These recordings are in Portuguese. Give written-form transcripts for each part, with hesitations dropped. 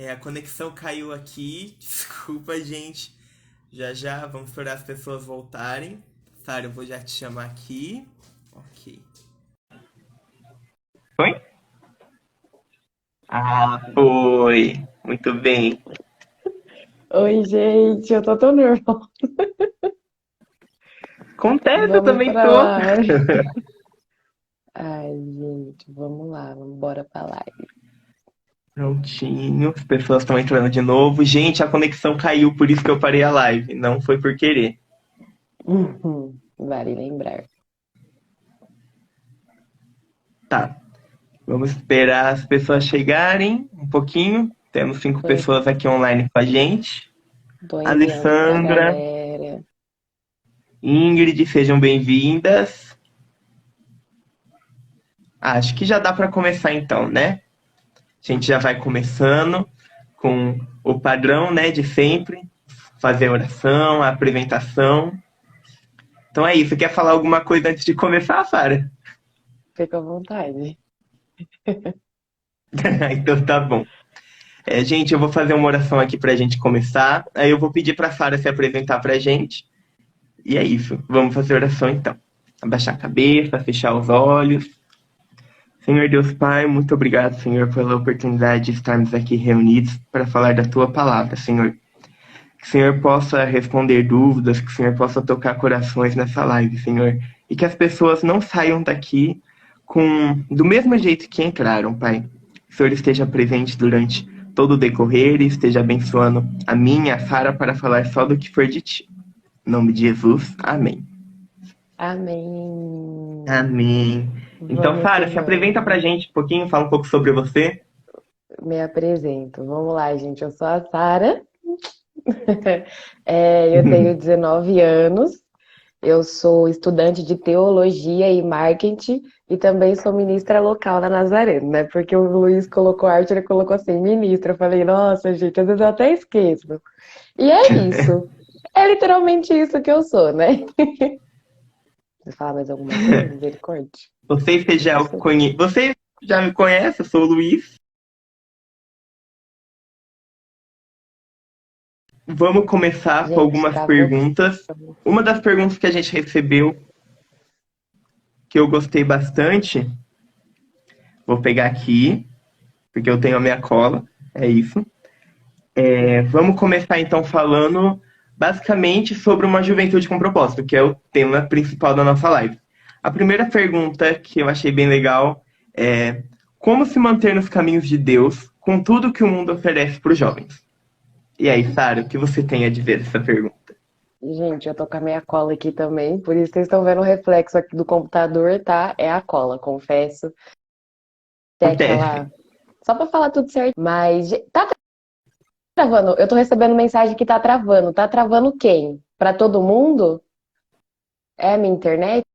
A conexão caiu aqui. Desculpa, gente. Já já, vamos esperar as pessoas voltarem. Sara, eu vou já te chamar aqui. Ok. Foi? Ah, foi. Muito bem. Oi, gente, eu tô tão nervosa. Acontece, eu Vamos também pra tô. live. Ai, gente, vamos lá, vamos embora pra live. Prontinho, as pessoas estão entrando de novo. Gente, a conexão caiu, por isso que eu parei a live. Não foi por querer. Vale lembrar. Tá, vamos esperar as pessoas chegarem um pouquinho. Temos cinco Tô, en- pessoas aqui online com a gente. tô enviando pra Alessandra, galera. Ingrid, sejam bem-vindas. Acho que já dá para começar então, né? A gente já vai começando com o padrão, né, de sempre. Fazer a oração, a apresentação. Então é isso. Quer falar alguma coisa antes de começar, Sara? Fica à vontade. Então tá bom. Gente, eu vou fazer uma oração aqui pra gente começar. Aí eu vou pedir pra Sara se apresentar pra gente. E é isso. Vamos fazer oração então. Abaixar a cabeça, fechar os olhos. Senhor Deus Pai, muito obrigado, Senhor, pela oportunidade de estarmos aqui reunidos para falar da Tua palavra, Senhor. Que o Senhor possa responder dúvidas, que o Senhor possa tocar corações nessa live, Senhor. E que as pessoas não saiam daqui do mesmo jeito que entraram, Pai. Que o Senhor esteja presente durante todo o decorrer e esteja abençoando a mim e a Sara para falar só do que for de Ti. Em nome de Jesus, amém. Amém. Amém. Então, Vamos que Sara, se apresenta pra vamos. gente um pouquinho, fala um pouco sobre você. Me apresento. Vamos lá, gente. Eu sou a Sara. Eu tenho 19 anos. Eu sou estudante de teologia e marketing e também sou ministra local na Nazaré, né? Porque o Luiz colocou arte, ele colocou assim, ministra. Eu falei, nossa, gente, às vezes eu até esqueço. E é isso. É literalmente isso que eu sou, né? Você falar mais alguma coisa? Misericórdia. Isso. Você já me conhece, eu sou o Luiz. Vamos começar com Gente, algumas travou. perguntas. Uma das perguntas que a gente recebeu, que eu gostei bastante, vou pegar aqui, porque eu tenho a minha cola, é isso. Vamos começar então falando basicamente sobre uma juventude com propósito, que é o tema principal da nossa live. A primeira pergunta que eu achei bem legal é: como se manter nos caminhos de Deus com tudo que o mundo oferece para os jovens? E aí, Sara, o que você tem a dizer dessa pergunta? Gente, eu tô com a minha cola aqui também, por isso vocês estão vendo o reflexo aqui do computador, tá? É a cola, confesso. É Acontece. aquela. Só pra falar tudo certo. Mas tá travando. Eu tô recebendo mensagem que tá travando. Tá travando quem? Pra todo mundo? É a minha internet?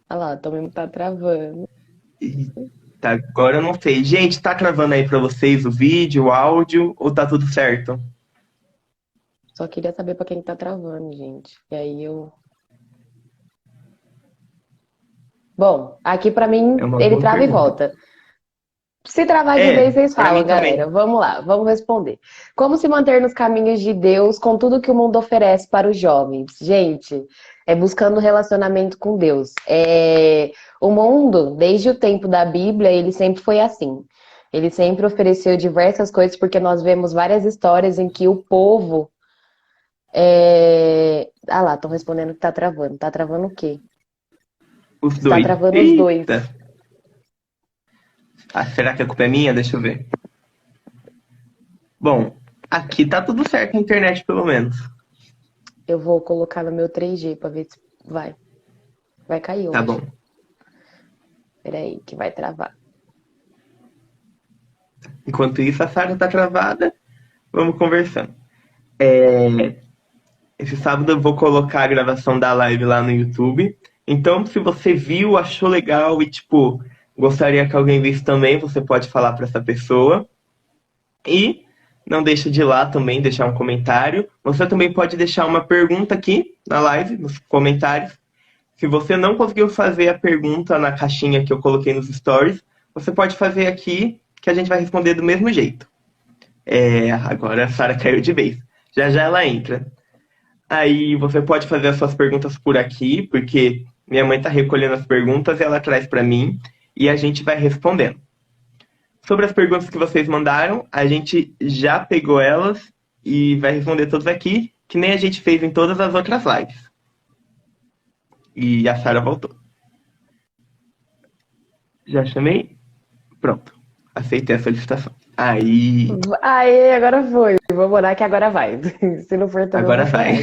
Olha lá, também tá travando. Tá, agora eu não sei. Gente, tá gravando aí pra vocês o vídeo, o áudio, ou tá tudo certo? Só queria saber pra quem tá travando, gente. E aí eu. Bom, aqui pra É mim uma ele boa trava e pergunta. volta. Se travar de vez, vocês Pra mim falam, também. galera. Vamos lá, vamos responder. Como se manter nos caminhos de Deus com tudo que o mundo oferece para os jovens? Gente, é buscando relacionamento com Deus. O mundo, desde o tempo da Bíblia, ele sempre foi assim. Ele sempre ofereceu diversas coisas, porque nós vemos várias histórias em que o povo. Ah lá, estão respondendo que tá travando. Tá travando o quê? Os Está dois. travando os dois. Eita! Ah, será que a culpa é minha? Deixa eu ver. Bom, aqui tá tudo certo na internet, pelo menos. Eu vou colocar no meu 3G para ver se vai. Vai cair, eu Tá acho. bom. Peraí, que vai travar. Enquanto isso, a Sara tá travada. Vamos conversando. Esse sábado eu vou colocar a gravação da live lá no YouTube. Então, se você viu, achou legal e, tipo, gostaria que alguém visse também, você pode falar para essa pessoa. E não deixa de ir lá também deixar um comentário. Você também pode deixar uma pergunta aqui na live, nos comentários. Se você não conseguiu fazer a pergunta na caixinha que eu coloquei nos stories, você pode fazer aqui que a gente vai responder do mesmo jeito. Agora a Sara caiu de vez. Já já ela entra. Aí você pode fazer as suas perguntas por aqui, porque minha mãe está recolhendo as perguntas e ela traz para mim e a gente vai respondendo. Sobre as perguntas que vocês mandaram, a gente já pegou elas e vai responder todas aqui, que nem a gente fez em todas as outras lives. E a Sara voltou. Já chamei? Pronto. Aceitei a solicitação. Aí. Aê, agora foi. Vamos lá que agora vai. Se não for também. Agora vai.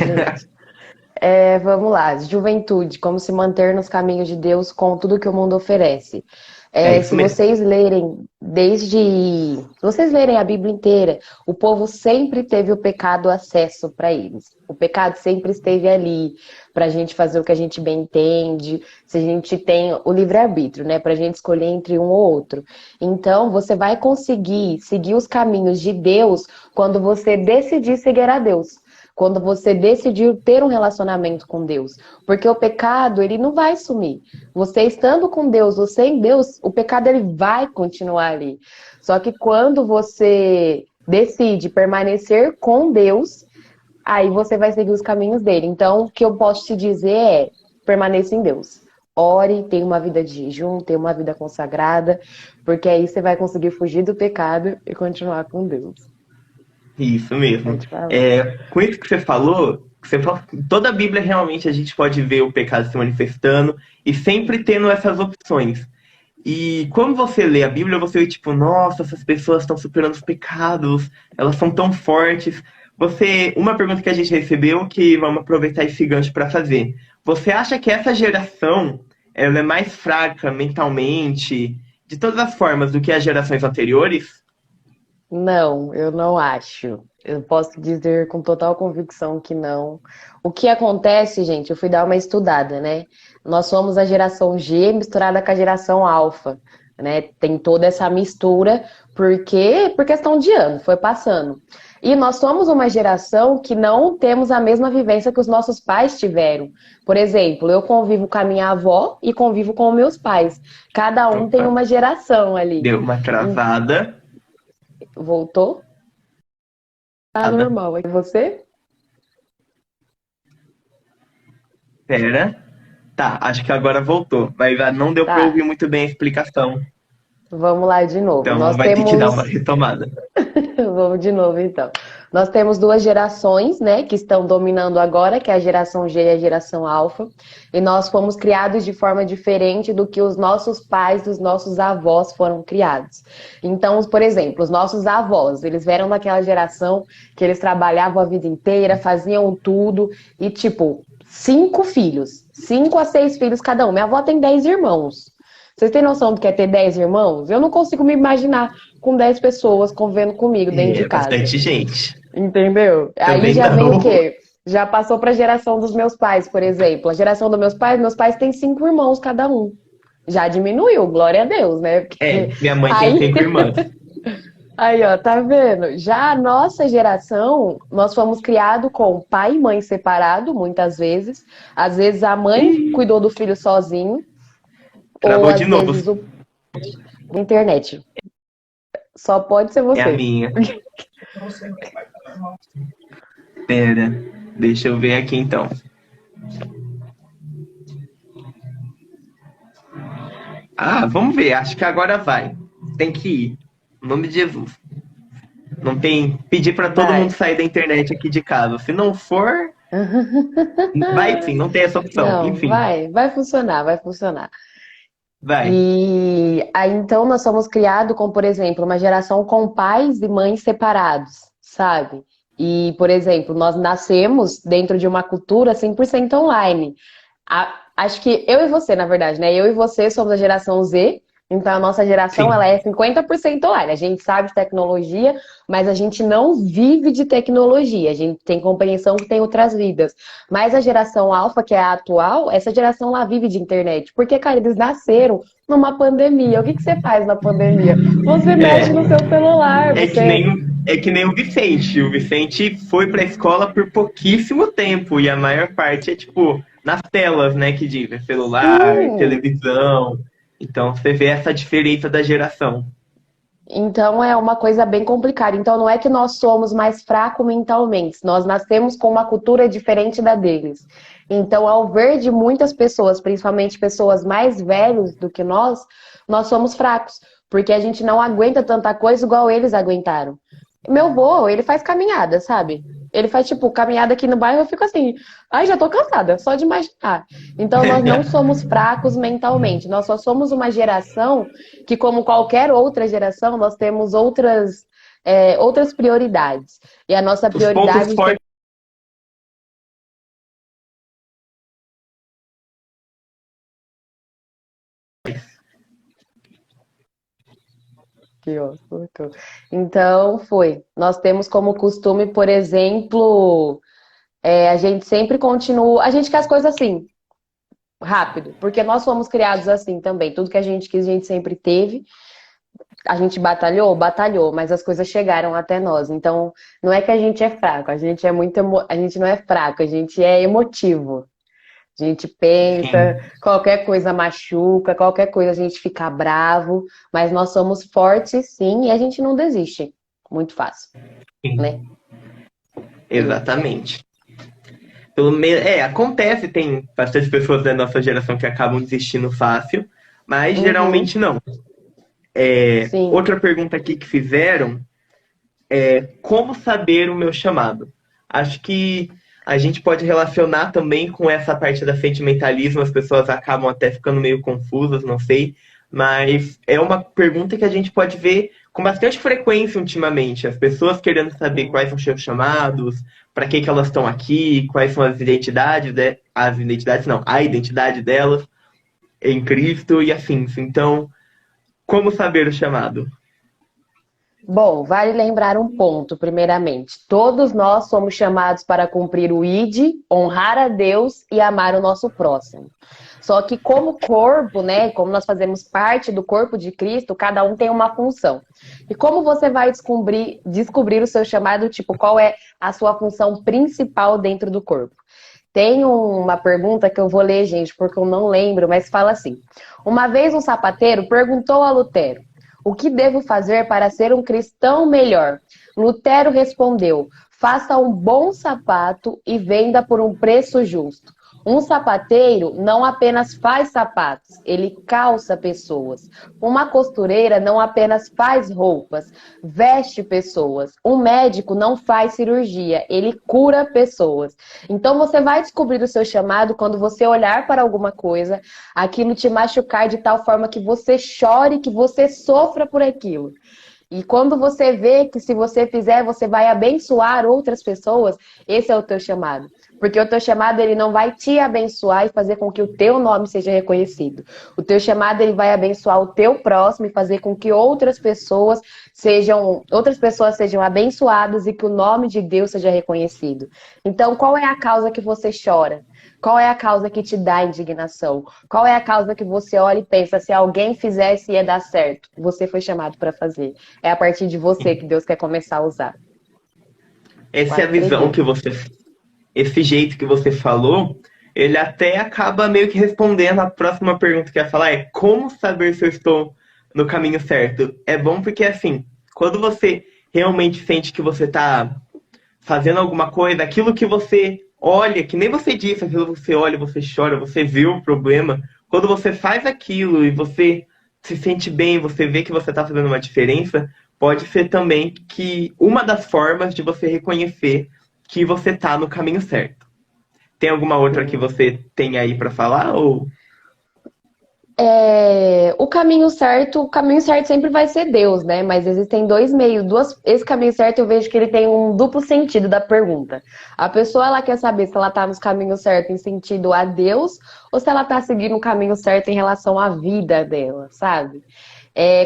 Vamos lá. Juventude, como se manter nos caminhos de Deus com tudo que o mundo oferece. Isso Se mesmo. vocês lerem se vocês lerem a Bíblia inteira, o povo sempre teve o pecado acesso para eles. O pecado sempre esteve ali para a gente fazer o que a gente bem entende, se a gente tem o livre-arbítrio, né, para a gente escolher entre um ou outro. Então, você vai conseguir seguir os caminhos de Deus quando você decidir seguir a Deus. Quando você decidir ter um relacionamento com Deus. Porque o pecado, ele não vai sumir. Você estando com Deus ou sem Deus, o pecado ele vai continuar ali. Só que quando você decide permanecer com Deus, aí você vai seguir os caminhos dele. Então, o que eu posso te dizer é, permaneça em Deus. Ore, tenha uma vida de jejum, tenha uma vida consagrada, porque aí você vai conseguir fugir do pecado e continuar com Deus. Isso mesmo. Com isso que você falou, toda a Bíblia realmente a gente pode ver o pecado se manifestando e sempre tendo essas opções. E quando você lê a Bíblia, você vê tipo, nossa, essas pessoas estão superando os pecados, elas são tão fortes. Uma pergunta que a gente recebeu, que vamos aproveitar esse gancho para fazer. Você acha que essa geração ela é mais fraca mentalmente, de todas as formas, do que as gerações anteriores? Não, eu não acho. Eu posso dizer com total convicção que não. O que acontece, gente, eu fui dar uma estudada, né? Nós somos a geração G misturada com a geração Alfa, né? Tem toda essa mistura por questão de ano, foi passando. E nós somos uma geração que não temos a mesma vivência que os nossos pais tiveram. Por exemplo, eu convivo com a minha avó e convivo com os meus pais. Cada um tem uma geração ali. Deu uma travada. Voltou? Tá normal. E você? Pera. Tá, acho que agora voltou. Mas não deu pra ouvir muito bem a explicação. Vamos lá de novo. Então ter que dar uma retomada. Vamos de novo, então. Nós temos duas gerações, né, que estão dominando agora, que é a geração G e a geração Alfa. E nós fomos criados de forma diferente do que os nossos pais, os nossos avós foram criados. Então, por exemplo, os nossos avós, eles vieram daquela geração que eles trabalhavam a vida inteira, faziam tudo e, tipo, 5 filhos. 5 a 6 filhos cada um. Minha avó tem 10 irmãos. Vocês têm noção do que é ter 10 irmãos? Eu não consigo me imaginar com 10 pessoas convivendo comigo dentro de casa. Bastante gente. Entendeu? Também aí já não. vem o quê? Já passou para a geração dos meus pais, por exemplo. A geração dos meus pais têm 5 irmãos cada um. Já diminuiu, glória a Deus, né? Porque minha mãe tem 5 irmãs. Aí, ó, tá vendo? Já a nossa geração, nós fomos criados com pai e mãe separado, muitas vezes. Às vezes a mãe cuidou do filho sozinho. Travou ou às de novo. vezes internet. Só pode ser você. É a minha. Pera, deixa eu ver aqui então. Vamos ver, acho que agora vai. Tem que ir. Em nome de Jesus. Não tem. Pedir pra todo mundo sair da internet aqui de casa. Se não for. Vai sim, não tem essa opção. Não, enfim. Vai funcionar, vai funcionar. Vai. E aí, então, nós somos criados com, por exemplo, uma geração com pais e mães separados, sabe? E, por exemplo, nós nascemos dentro de uma cultura 100% online. Acho que eu e você, na verdade, né? Eu e você somos a geração Z, então a nossa geração ela é 50% online. A gente sabe de tecnologia, mas a gente não vive de tecnologia. A gente tem compreensão que tem outras vidas. Mas a geração alfa, que é a atual, essa geração lá vive de internet. Porque, cara, eles nasceram numa pandemia. O que você faz na pandemia? Você mexe no seu celular. É que nem o Vicente. O Vicente foi pra escola por pouquíssimo tempo. E a maior parte é, tipo, nas telas, né? Que diz, celular, televisão. Então, você vê essa diferença da geração. Então é uma coisa bem complicada. Então não é que nós somos mais fracos mentalmente, nós nascemos com uma cultura diferente da deles. Então, ao ver de muitas pessoas, principalmente pessoas mais velhas do que nós somos fracos, porque a gente não aguenta tanta coisa igual eles aguentaram. Meu avô, ele faz caminhada, sabe? Ele faz, tipo, caminhada aqui no bairro, eu fico assim, ai, já tô cansada, só de imaginar. Então, nós não somos fracos mentalmente, nós só somos uma geração que, como qualquer outra geração, nós temos outras prioridades. E a nossa Os pontos prioridade fortes. aqui, ó, cortou. Então, foi. Nós temos como costume, por exemplo, a gente sempre continua. A gente quer as coisas assim, rápido, porque nós fomos criados assim também. Tudo que a gente quis, a gente sempre teve. A gente batalhou, batalhou, mas as coisas chegaram até nós. Então, não é que a gente é fraco, a gente é a gente não é fraco, a gente é emotivo. A gente pensa, Sim, qualquer coisa machuca, qualquer coisa a gente fica bravo, mas nós somos fortes sim e a gente não desiste. Muito fácil, né? sim, exatamente. Acontece, tem bastante pessoas da nossa geração que acabam desistindo fácil, mas Uhum, geralmente não. sim. Outra pergunta aqui que fizeram é como saber o meu chamado? Acho que a gente pode relacionar também com essa parte da sentimentalismo, as pessoas acabam até ficando meio confusas, não sei, mas é uma pergunta que a gente pode ver com bastante frequência ultimamente, as pessoas querendo saber quais são os seus chamados, para que elas estão aqui, quais são a identidade delas em Cristo e afins. Então, como saber o chamado? Bom, vale lembrar um ponto, primeiramente. Todos nós somos chamados para cumprir o ID, honrar a Deus e amar o nosso próximo. Só que como corpo, né, como nós fazemos parte do corpo de Cristo, cada um tem uma função. E como você vai descobrir o seu chamado, tipo, qual é a sua função principal dentro do corpo? Tem uma pergunta que eu vou ler, gente, porque eu não lembro, mas fala assim: uma vez um sapateiro perguntou a Lutero: o que devo fazer para ser um cristão melhor? Lutero respondeu: faça um bom sapato e venda por um preço justo. Um sapateiro não apenas faz sapatos, ele calça pessoas. Uma costureira não apenas faz roupas, veste pessoas. Um médico não faz cirurgia, ele cura pessoas. Então você vai descobrir o seu chamado quando você olhar para alguma coisa, aquilo te machucar de tal forma que você chore, que você sofra por aquilo. E quando você vê que se você fizer, você vai abençoar outras pessoas, esse é o teu chamado. Porque o teu chamado, ele não vai te abençoar e fazer com que o teu nome seja reconhecido. O teu chamado, ele vai abençoar o teu próximo e fazer com que outras pessoas sejam abençoadas e que o nome de Deus seja reconhecido. Então, qual é a causa que você chora? Qual é a causa que te dá indignação? Qual é a causa que você olha e pensa, se alguém fizesse ia dar certo? Você foi chamado para fazer. É a partir de você que Deus quer começar a usar. Essa é a Quase visão treguei. que você, esse jeito que você falou, ele até acaba meio que respondendo a próxima pergunta que eu ia falar, é como saber se eu estou no caminho certo? É bom porque, assim, quando você realmente sente que você está fazendo alguma coisa, aquilo que você olha, que nem você disse, aquilo que você olha, você chora, você vê o problema, quando você faz aquilo e você se sente bem, você vê que você está fazendo uma diferença, pode ser também que uma das formas de você reconhecer que você está no caminho certo. Tem alguma outra que você tem aí para falar ou O caminho certo sempre vai ser Deus, né? Mas existem dois meios, esse caminho certo eu vejo que ele tem um duplo sentido da pergunta. A pessoa ela quer saber se ela tá nos caminhos certos em sentido a Deus ou se ela tá seguindo o caminho certo em relação à vida dela, sabe?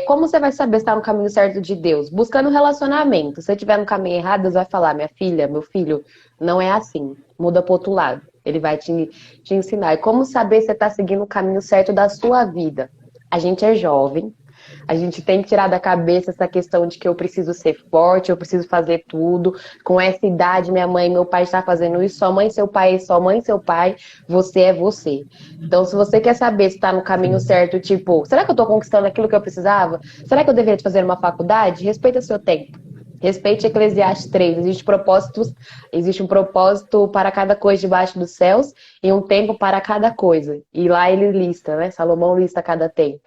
Como você vai saber se tá no caminho certo de Deus? Buscando um relacionamento. Se você estiver no caminho errado, Deus vai falar, minha filha, meu filho, não é assim. Muda pro outro lado. Ele vai te ensinar. E como saber se você está seguindo o caminho certo da sua vida? A gente é jovem, A gente tem que tirar da cabeça essa questão de que eu preciso ser forte, eu preciso fazer tudo. Com essa idade, minha mãe e meu pai estão fazendo isso, sua mãe, seu pai, sua mãe, seu pai, você é você. Então, se você quer saber se está no caminho Sim. certo, tipo, será que eu estou conquistando aquilo que eu precisava? Será que eu deveria fazer uma faculdade? Respeita seu tempo. Respeite Eclesiastes 3. Existe um propósito para cada coisa debaixo dos céus e um tempo para cada coisa. E lá ele lista, né? Salomão lista cada tempo.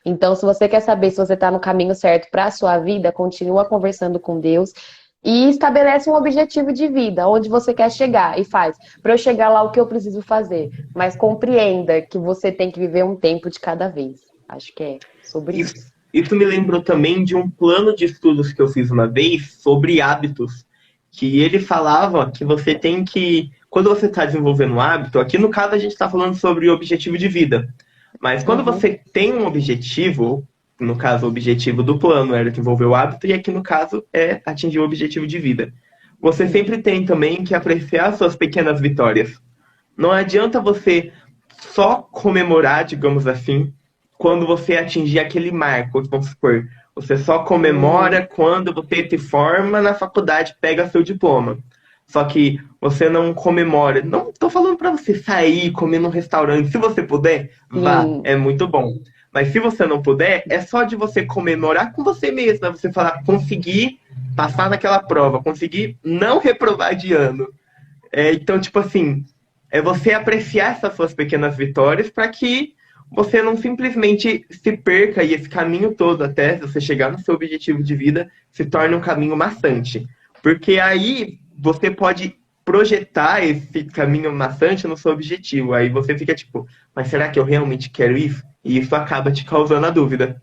Então, se você quer saber se você está no caminho certo para a sua vida, continua conversando com Deus e estabelece um objetivo de vida, onde você quer chegar e faz. Para eu chegar lá, o que eu preciso fazer? Mas compreenda que você tem que viver um tempo de cada vez. Acho que é sobre Isso, isso. isso me lembrou também de um plano de estudos que eu fiz uma vez sobre hábitos, que ele falava que você tem que, quando você está desenvolvendo um hábito, aqui no caso a gente está falando sobre objetivo de vida, mas quando Uhum, você tem um objetivo, no caso o objetivo do plano era desenvolver o hábito, e aqui no caso é atingir o objetivo de vida. Você sim. sempre tem também que apreciar suas pequenas vitórias. Não adianta você só comemorar, digamos assim, quando você atingir aquele marco. Vamos supor, você só Uhum, comemora quando você se forma na faculdade, pega seu diploma. Só que você não comemora. Não estou falando para você sair, comer num restaurante. Se você puder, vá, sim. é muito bom. Mas se você não puder, é só de você comemorar com você mesmo. Você falar, consegui passar naquela prova, consegui não reprovar de ano. Então, tipo assim, é você apreciar essas suas pequenas vitórias para que você não simplesmente se perca e esse caminho todo até você chegar no seu objetivo de vida se torne um caminho maçante. Porque aí você pode projetar esse caminho maçante no seu objetivo. Aí você fica tipo, mas será que eu realmente quero isso? E isso acaba te causando a dúvida.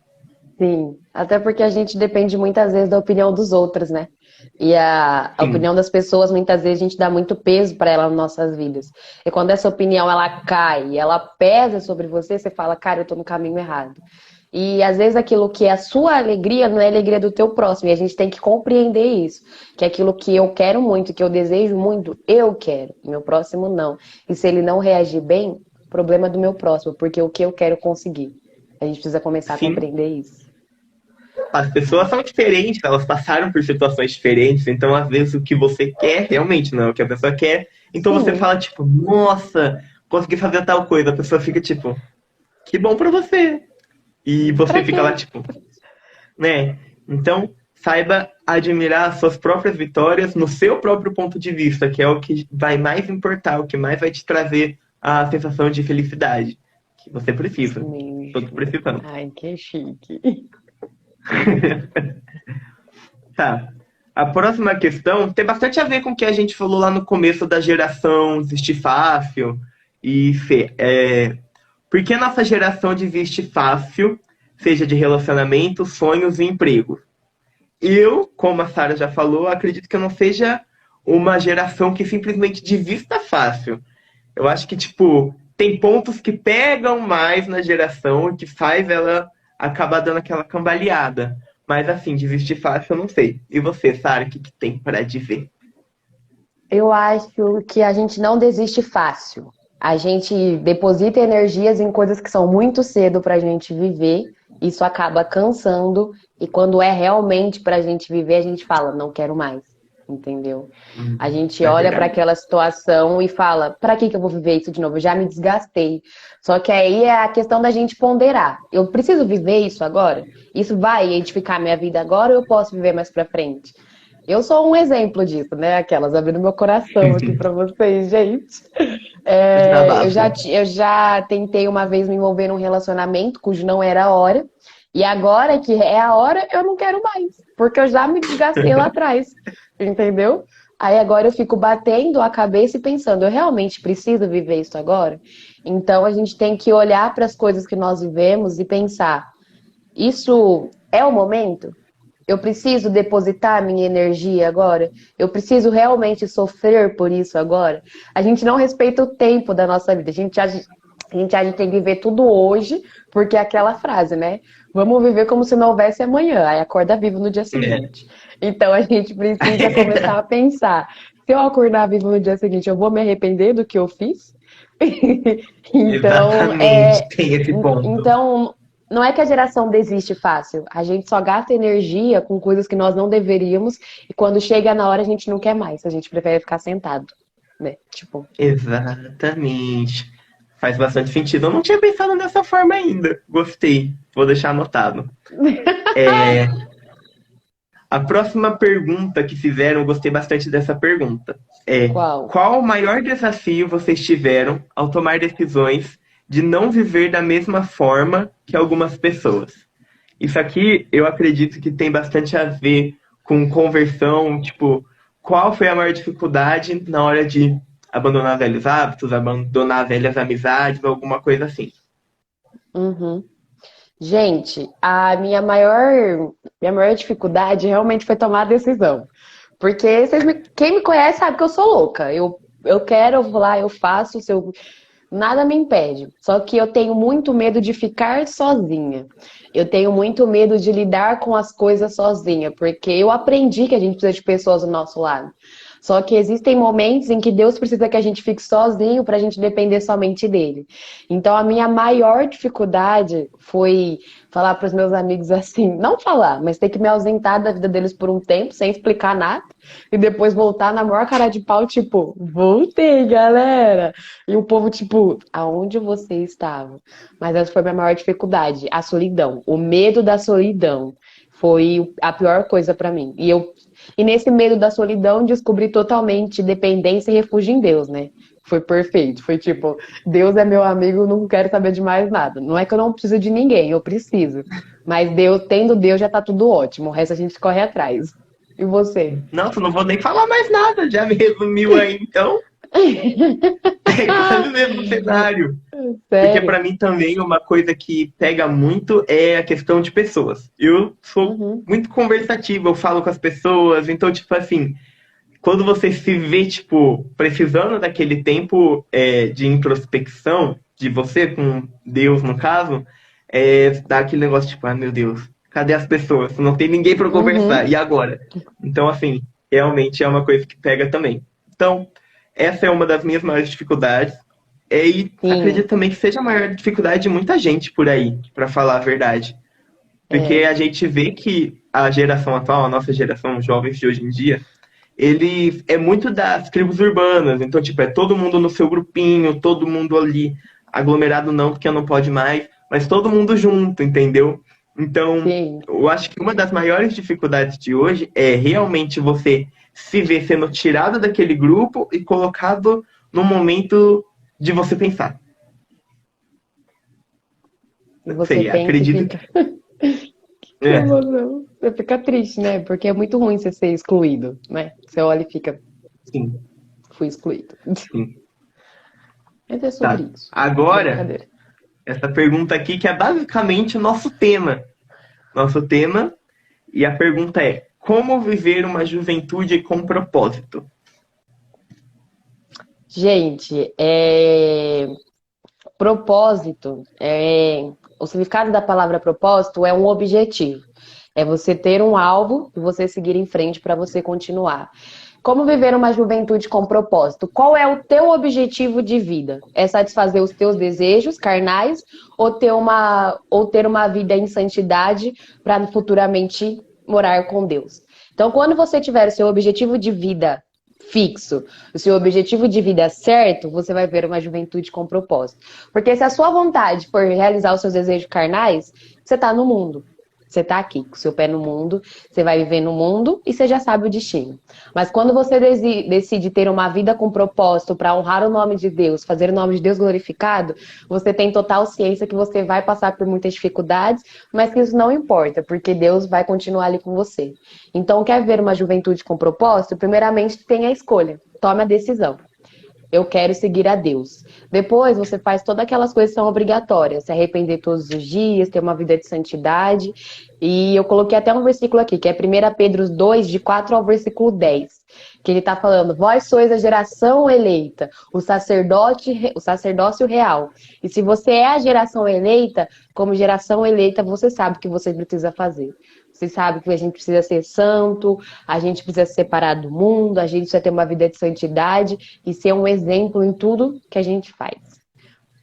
Sim, até porque a gente depende muitas vezes da opinião dos outros, né? E a Sim, opinião das pessoas, muitas vezes, a gente dá muito peso para ela nas nossas vidas. E quando essa opinião ela cai, ela pesa sobre você, você fala, cara, eu tô no caminho errado. E às vezes aquilo que é a sua alegria não é a alegria do teu próximo. E a gente tem que compreender isso. Que aquilo que eu quero muito, que eu desejo muito, eu quero. Meu próximo não. E se ele não reagir bem, problema é do meu próximo, porque o que eu quero conseguir. A gente precisa começar a sim. compreender isso. As pessoas são diferentes, elas passaram por situações diferentes, então às vezes o que você quer realmente não é o que a pessoa quer. Então você Sim, fala tipo, nossa, consegui fazer tal coisa. A pessoa fica tipo, que bom pra você. E você pra fica lá quê? tipo, né? Então saiba admirar as suas próprias vitórias no seu próprio ponto de vista, que é o que vai mais importar, o que mais vai te trazer a sensação de felicidade que você precisa. Isso Todos mesmo. precisamos. Ai, que chique. Tá. A próxima questão tem bastante a ver com o que a gente falou lá no começo da geração desistir fácil e Fê. Por que nossa geração desiste fácil, seja de relacionamento, sonhos e emprego? Eu, como a Sarah já falou, acredito que eu não seja uma geração que simplesmente desista fácil. Eu acho que, tipo, tem pontos que pegam mais na geração e que faz ela acabar dando aquela cambaleada. Mas, assim, desistir fácil eu não sei. E você, Sarah, o que, que tem para dizer? Eu acho que a gente não desiste fácil. A gente deposita energias em coisas que são muito cedo pra gente viver. Isso acaba cansando. E quando é realmente pra gente viver, a gente fala, não quero mais. Entendeu? A gente É olha para verdade. aquela situação e fala: para que eu vou viver isso de novo? Eu já me desgastei. Só que aí é a questão da gente ponderar. Eu preciso viver isso agora? Isso vai edificar minha vida agora ou eu posso viver mais para frente? Eu sou um exemplo disso, né? Aquelas abrindo meu coração aqui para vocês, gente. Desabafo. Eu já tentei uma vez me envolver num relacionamento cujo não era a hora. E agora que é a hora, eu não quero mais. Porque eu já me desgastei lá atrás. Entendeu? Aí agora eu fico batendo a cabeça e pensando, eu realmente preciso viver isso agora? Então a gente tem que olhar para as coisas que nós vivemos e pensar, isso é o momento? Eu preciso depositar minha energia agora? Eu preciso realmente sofrer por isso agora? A gente não respeita o tempo da nossa vida. A gente tem que viver tudo hoje, porque é aquela frase, né? Vamos viver como se não houvesse amanhã. Aí acorda vivo no dia É. seguinte. Então a gente precisa começar a pensar. Se eu acordar vivo no dia seguinte, eu vou me arrepender do que eu fiz? Então, Exatamente, tem esse ponto. então, não é que a geração desiste fácil, a gente só gasta energia com coisas que nós não deveríamos e quando chega na hora a gente não quer mais, a gente prefere ficar sentado, né? Tipo, Exatamente. Faz bastante sentido. Eu não tinha pensado dessa forma ainda. Gostei. Vou deixar anotado. A próxima pergunta que fizeram, eu gostei bastante dessa pergunta. qual? Qual o maior desafio vocês tiveram ao tomar decisões de não viver da mesma forma que algumas pessoas? Isso aqui eu acredito que tem bastante a ver com conversão, tipo, qual foi a maior dificuldade na hora de abandonar velhos hábitos, abandonar velhas amizades, alguma coisa assim. Uhum. Gente, a minha maior dificuldade realmente foi tomar a decisão. Porque quem me conhece sabe que eu sou louca. Eu quero, eu vou lá, eu faço, se eu, nada me impede. Só que eu tenho muito medo de ficar sozinha. Eu tenho muito medo de lidar com as coisas sozinha, porque eu aprendi que a gente precisa de pessoas do nosso lado. Só que existem momentos em que Deus precisa que a gente fique sozinho para a gente depender somente dele. Então a minha maior dificuldade foi falar para os meus amigos assim, não falar, mas ter que me ausentar da vida deles por um tempo, sem explicar nada, e depois voltar na maior cara de pau, tipo, voltei, galera. E o povo, tipo, aonde você estava? Mas essa foi a minha maior dificuldade, a solidão, o medo da solidão. Foi a pior coisa para mim. E nesse medo da solidão, descobri totalmente dependência e refúgio em Deus, né? Foi perfeito. Foi tipo, Deus é meu amigo, não quero saber de mais nada. Não é que eu não preciso de ninguém, eu preciso. Mas Deus, tendo Deus, já tá tudo ótimo. O resto a gente corre atrás. E você? Nossa, não vou nem falar mais nada, já me resumiu aí, então. É quase o mesmo cenário. Porque Sério? para mim também uma coisa que pega muito é a questão de pessoas. Eu sou Uhum, muito conversativo, eu falo com as pessoas, então, tipo assim, quando você se vê, tipo, precisando daquele tempo de introspecção de você, com Deus no caso, dá aquele negócio, tipo, ah, meu Deus, cadê as pessoas? Não tem ninguém para conversar, uhum, e agora? Então, assim, realmente é uma coisa que pega também. Então, essa é uma das minhas maiores dificuldades. E sim, acredito também que seja a maior dificuldade de muita gente por aí, para falar a verdade. Porque é, a gente vê que a geração atual, a nossa geração, os jovens de hoje em dia, ele é muito das tribos urbanas. Então, tipo, é todo mundo no seu grupinho, todo mundo ali, aglomerado não, porque não pode mais, mas todo mundo junto, entendeu? Então, sim. eu acho que uma das maiores dificuldades de hoje é realmente você se ver sendo tirado daquele grupo e colocado no momento de você pensar. E Não você sei, pensa e acredito fica, que. que É, emoção. Você fica triste, né? Porque é muito ruim você ser excluído, né? Você olha e fica, sim, fui excluído. sim. Mas é sobre Tá. isso. Agora, Brincadeira. essa pergunta aqui que é basicamente o nosso tema. Nosso tema, e a pergunta é: como viver uma juventude com propósito? Gente, propósito, o significado da palavra propósito é um objetivo. É você ter um alvo e você seguir em frente para você continuar. Como viver uma juventude com propósito? Qual é o teu objetivo de vida? É satisfazer os teus desejos carnais ou ter uma vida em santidade para futuramente morar com Deus? Então, quando você tiver o seu objetivo de vida fixo, o seu objetivo de vida certo, você vai ver uma juventude com propósito. Porque se a sua vontade for realizar os seus desejos carnais, você está no mundo. Você está aqui, com o seu pé no mundo, você vai viver no mundo e você já sabe o destino. Mas quando você decide ter uma vida com propósito para honrar o nome de Deus, fazer o nome de Deus glorificado, você tem total ciência que você vai passar por muitas dificuldades, mas que isso não importa, porque Deus vai continuar ali com você. Então, quer ver uma juventude com propósito? Primeiramente, tenha a escolha, tome a decisão. Eu quero seguir a Deus. Depois você faz todas aquelas coisas que são obrigatórias, se arrepender todos os dias, ter uma vida de santidade. E eu coloquei até um versículo aqui, que é 1 Pedro 2, de 4 ao versículo 10, que ele está falando: vós sois a geração eleita, o sacerdócio real. E se você é a geração eleita, como geração eleita, você sabe o que você precisa fazer. Você sabe que a gente precisa ser santo, a gente precisa se separar do mundo, a gente precisa ter uma vida de santidade e ser um exemplo em tudo que a gente faz.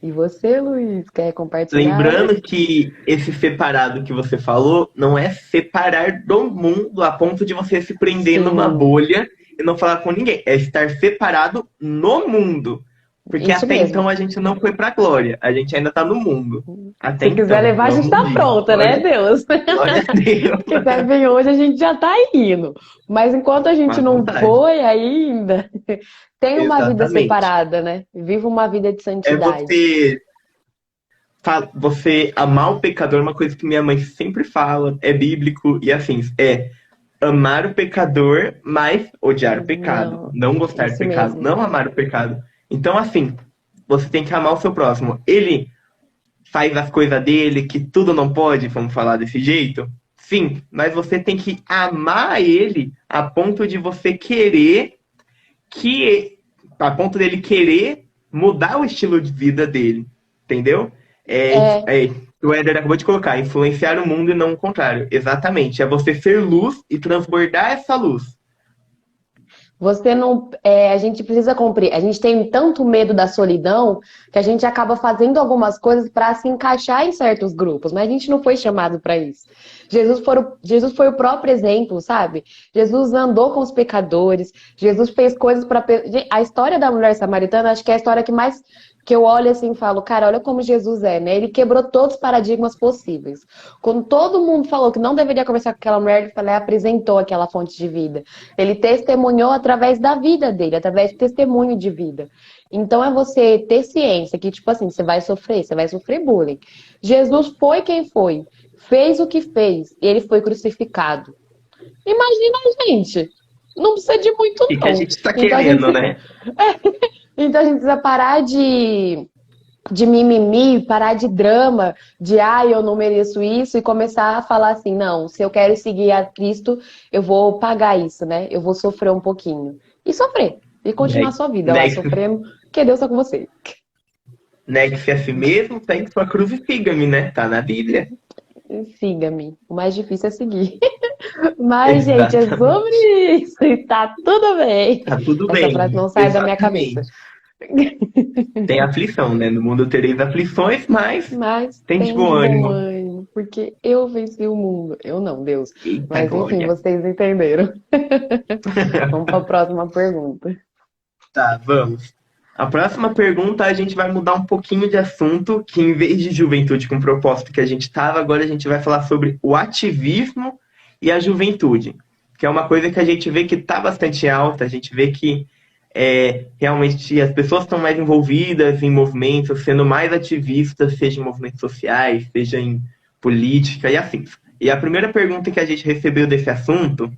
E você, Luiz, quer compartilhar? Lembrando que esse separado que você falou não é separar do mundo a ponto de você se prender numa Sim, bolha e não falar com ninguém. É estar separado no mundo. Porque isso até então mesmo. a gente não foi para a glória, a gente ainda está no mundo. Até Se quiser então, levar, a não gente no tá dia. pronta, né, Glória, Deus? glória a Deus. Se quiser vir hoje, a gente já tá indo. Mas enquanto a Com gente a não vontade. foi ainda, tem uma vida Exatamente. separada, né? Viva uma vida de É santidade. você amar o pecador, uma coisa que minha mãe sempre fala, é bíblico e assim, é amar o pecador, mas odiar o pecado. Não, Não é gostar do isso pecado, mesmo. não amar o pecado. Então, assim, você tem que amar o seu próximo. Ele faz as coisas dele, que tudo não pode, vamos falar desse jeito. Sim, mas você tem que amar ele a ponto de você querer que a ponto dele querer mudar o estilo de vida dele, entendeu? É, O Éder acabou de colocar, influenciar o mundo e não o contrário. Exatamente, é você ser luz e transbordar essa luz. você não. A gente precisa cumprir. A gente tem tanto medo da solidão que a gente acaba fazendo algumas coisas para se encaixar em certos grupos, mas a gente não foi chamado para isso. Jesus foi o próprio exemplo, sabe? Jesus andou com os pecadores, Jesus fez coisas para. A história da mulher samaritana, acho que é a história que mais. Que eu olho assim e falo, cara, olha como Jesus é, né? Ele quebrou todos os paradigmas possíveis. Quando todo mundo falou que não deveria conversar com aquela mulher, ele apresentou aquela fonte de vida. Ele testemunhou através da vida dele, através de testemunho de vida. Então é você ter ciência que, tipo assim, você vai sofrer bullying. Jesus foi quem foi, fez o que fez, e ele foi crucificado. Imagina a gente. Não precisa de muito, E que a não. gente está Então a querendo, gente, né? então a gente precisa parar de mimimi, parar de drama, de eu não mereço isso, e começar a falar assim, não, se eu quero seguir a Cristo, eu vou pagar isso, né? Eu vou sofrer um pouquinho. E sofrer. E continuar a sua vida lá, Negue-se sofrendo, porque Deus tá com você. negue-se a si mesmo, pegue sua cruz e siga-me, né? Tá na Bíblia. Siga-me. O mais difícil é seguir. Mas, gente, é sobre Exatamente. isso. E tá tudo bem. Tá tudo Essa frase bem. não sai da minha cabeça. Exatamente. Tem aflição, né? No mundo tereis aflições, mas Mas tem de tem de bom bom ânimo. ânimo, porque eu venci o mundo. Eu não, Deus. Eita Mas enfim, glória. vocês entenderam. Vamos para a próxima pergunta. Tá, vamos. A próxima pergunta a gente vai mudar um pouquinho de assunto, que em vez de juventude com propósito que a gente estava, agora a gente vai falar sobre o ativismo e a juventude, que é uma coisa que a gente vê que está bastante alta, a gente vê que realmente as pessoas estão mais envolvidas em movimentos, sendo mais ativistas, seja em movimentos sociais, seja em política e assim. E a primeira pergunta que a gente recebeu desse assunto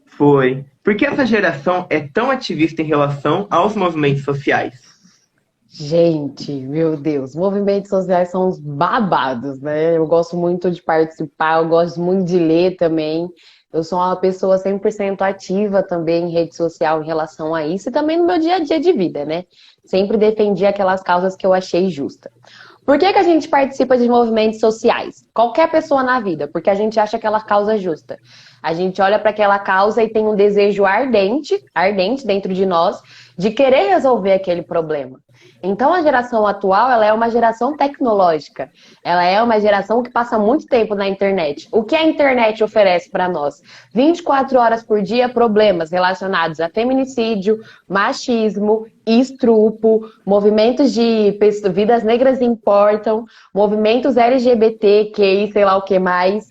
foi: por que essa geração é tão ativista em relação aos movimentos sociais? Gente, meu Deus, movimentos sociais são os babados, né? Eu gosto muito de participar, eu gosto muito de ler também. Eu sou uma pessoa 100% ativa também em rede social em relação a isso e também no meu dia a dia de vida, né? Sempre defendi aquelas causas que eu achei justas. Por que a gente participa de movimentos sociais? Qualquer pessoa na vida, porque a gente acha aquela causa justa. A gente olha para aquela causa e tem um desejo ardente, ardente dentro de nós, de querer resolver aquele problema. Então a geração atual, ela é uma geração tecnológica. Ela é uma geração que passa muito tempo na internet. O que a internet oferece para nós? 24 horas por dia, problemas relacionados a feminicídio, machismo, estupro, movimentos de vidas negras importam, movimentos LGBTQI, sei lá o que mais.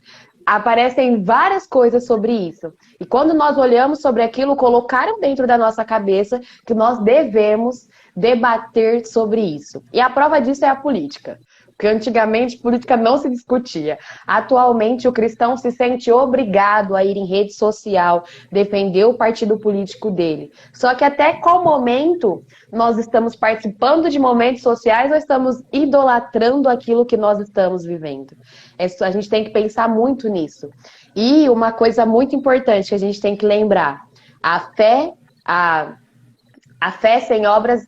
Aparecem várias coisas sobre isso. E quando nós olhamos sobre aquilo, colocaram dentro da nossa cabeça que nós devemos debater sobre isso. E a prova disso é a política. Porque antigamente política não se discutia. Atualmente o cristão se sente obrigado a ir em rede social, defender o partido político dele. Só que até qual momento nós estamos participando de momentos sociais ou estamos idolatrando aquilo que nós estamos vivendo? A gente tem que pensar muito nisso. E uma coisa muito importante que a gente tem que lembrar: a fé, a fé sem obras,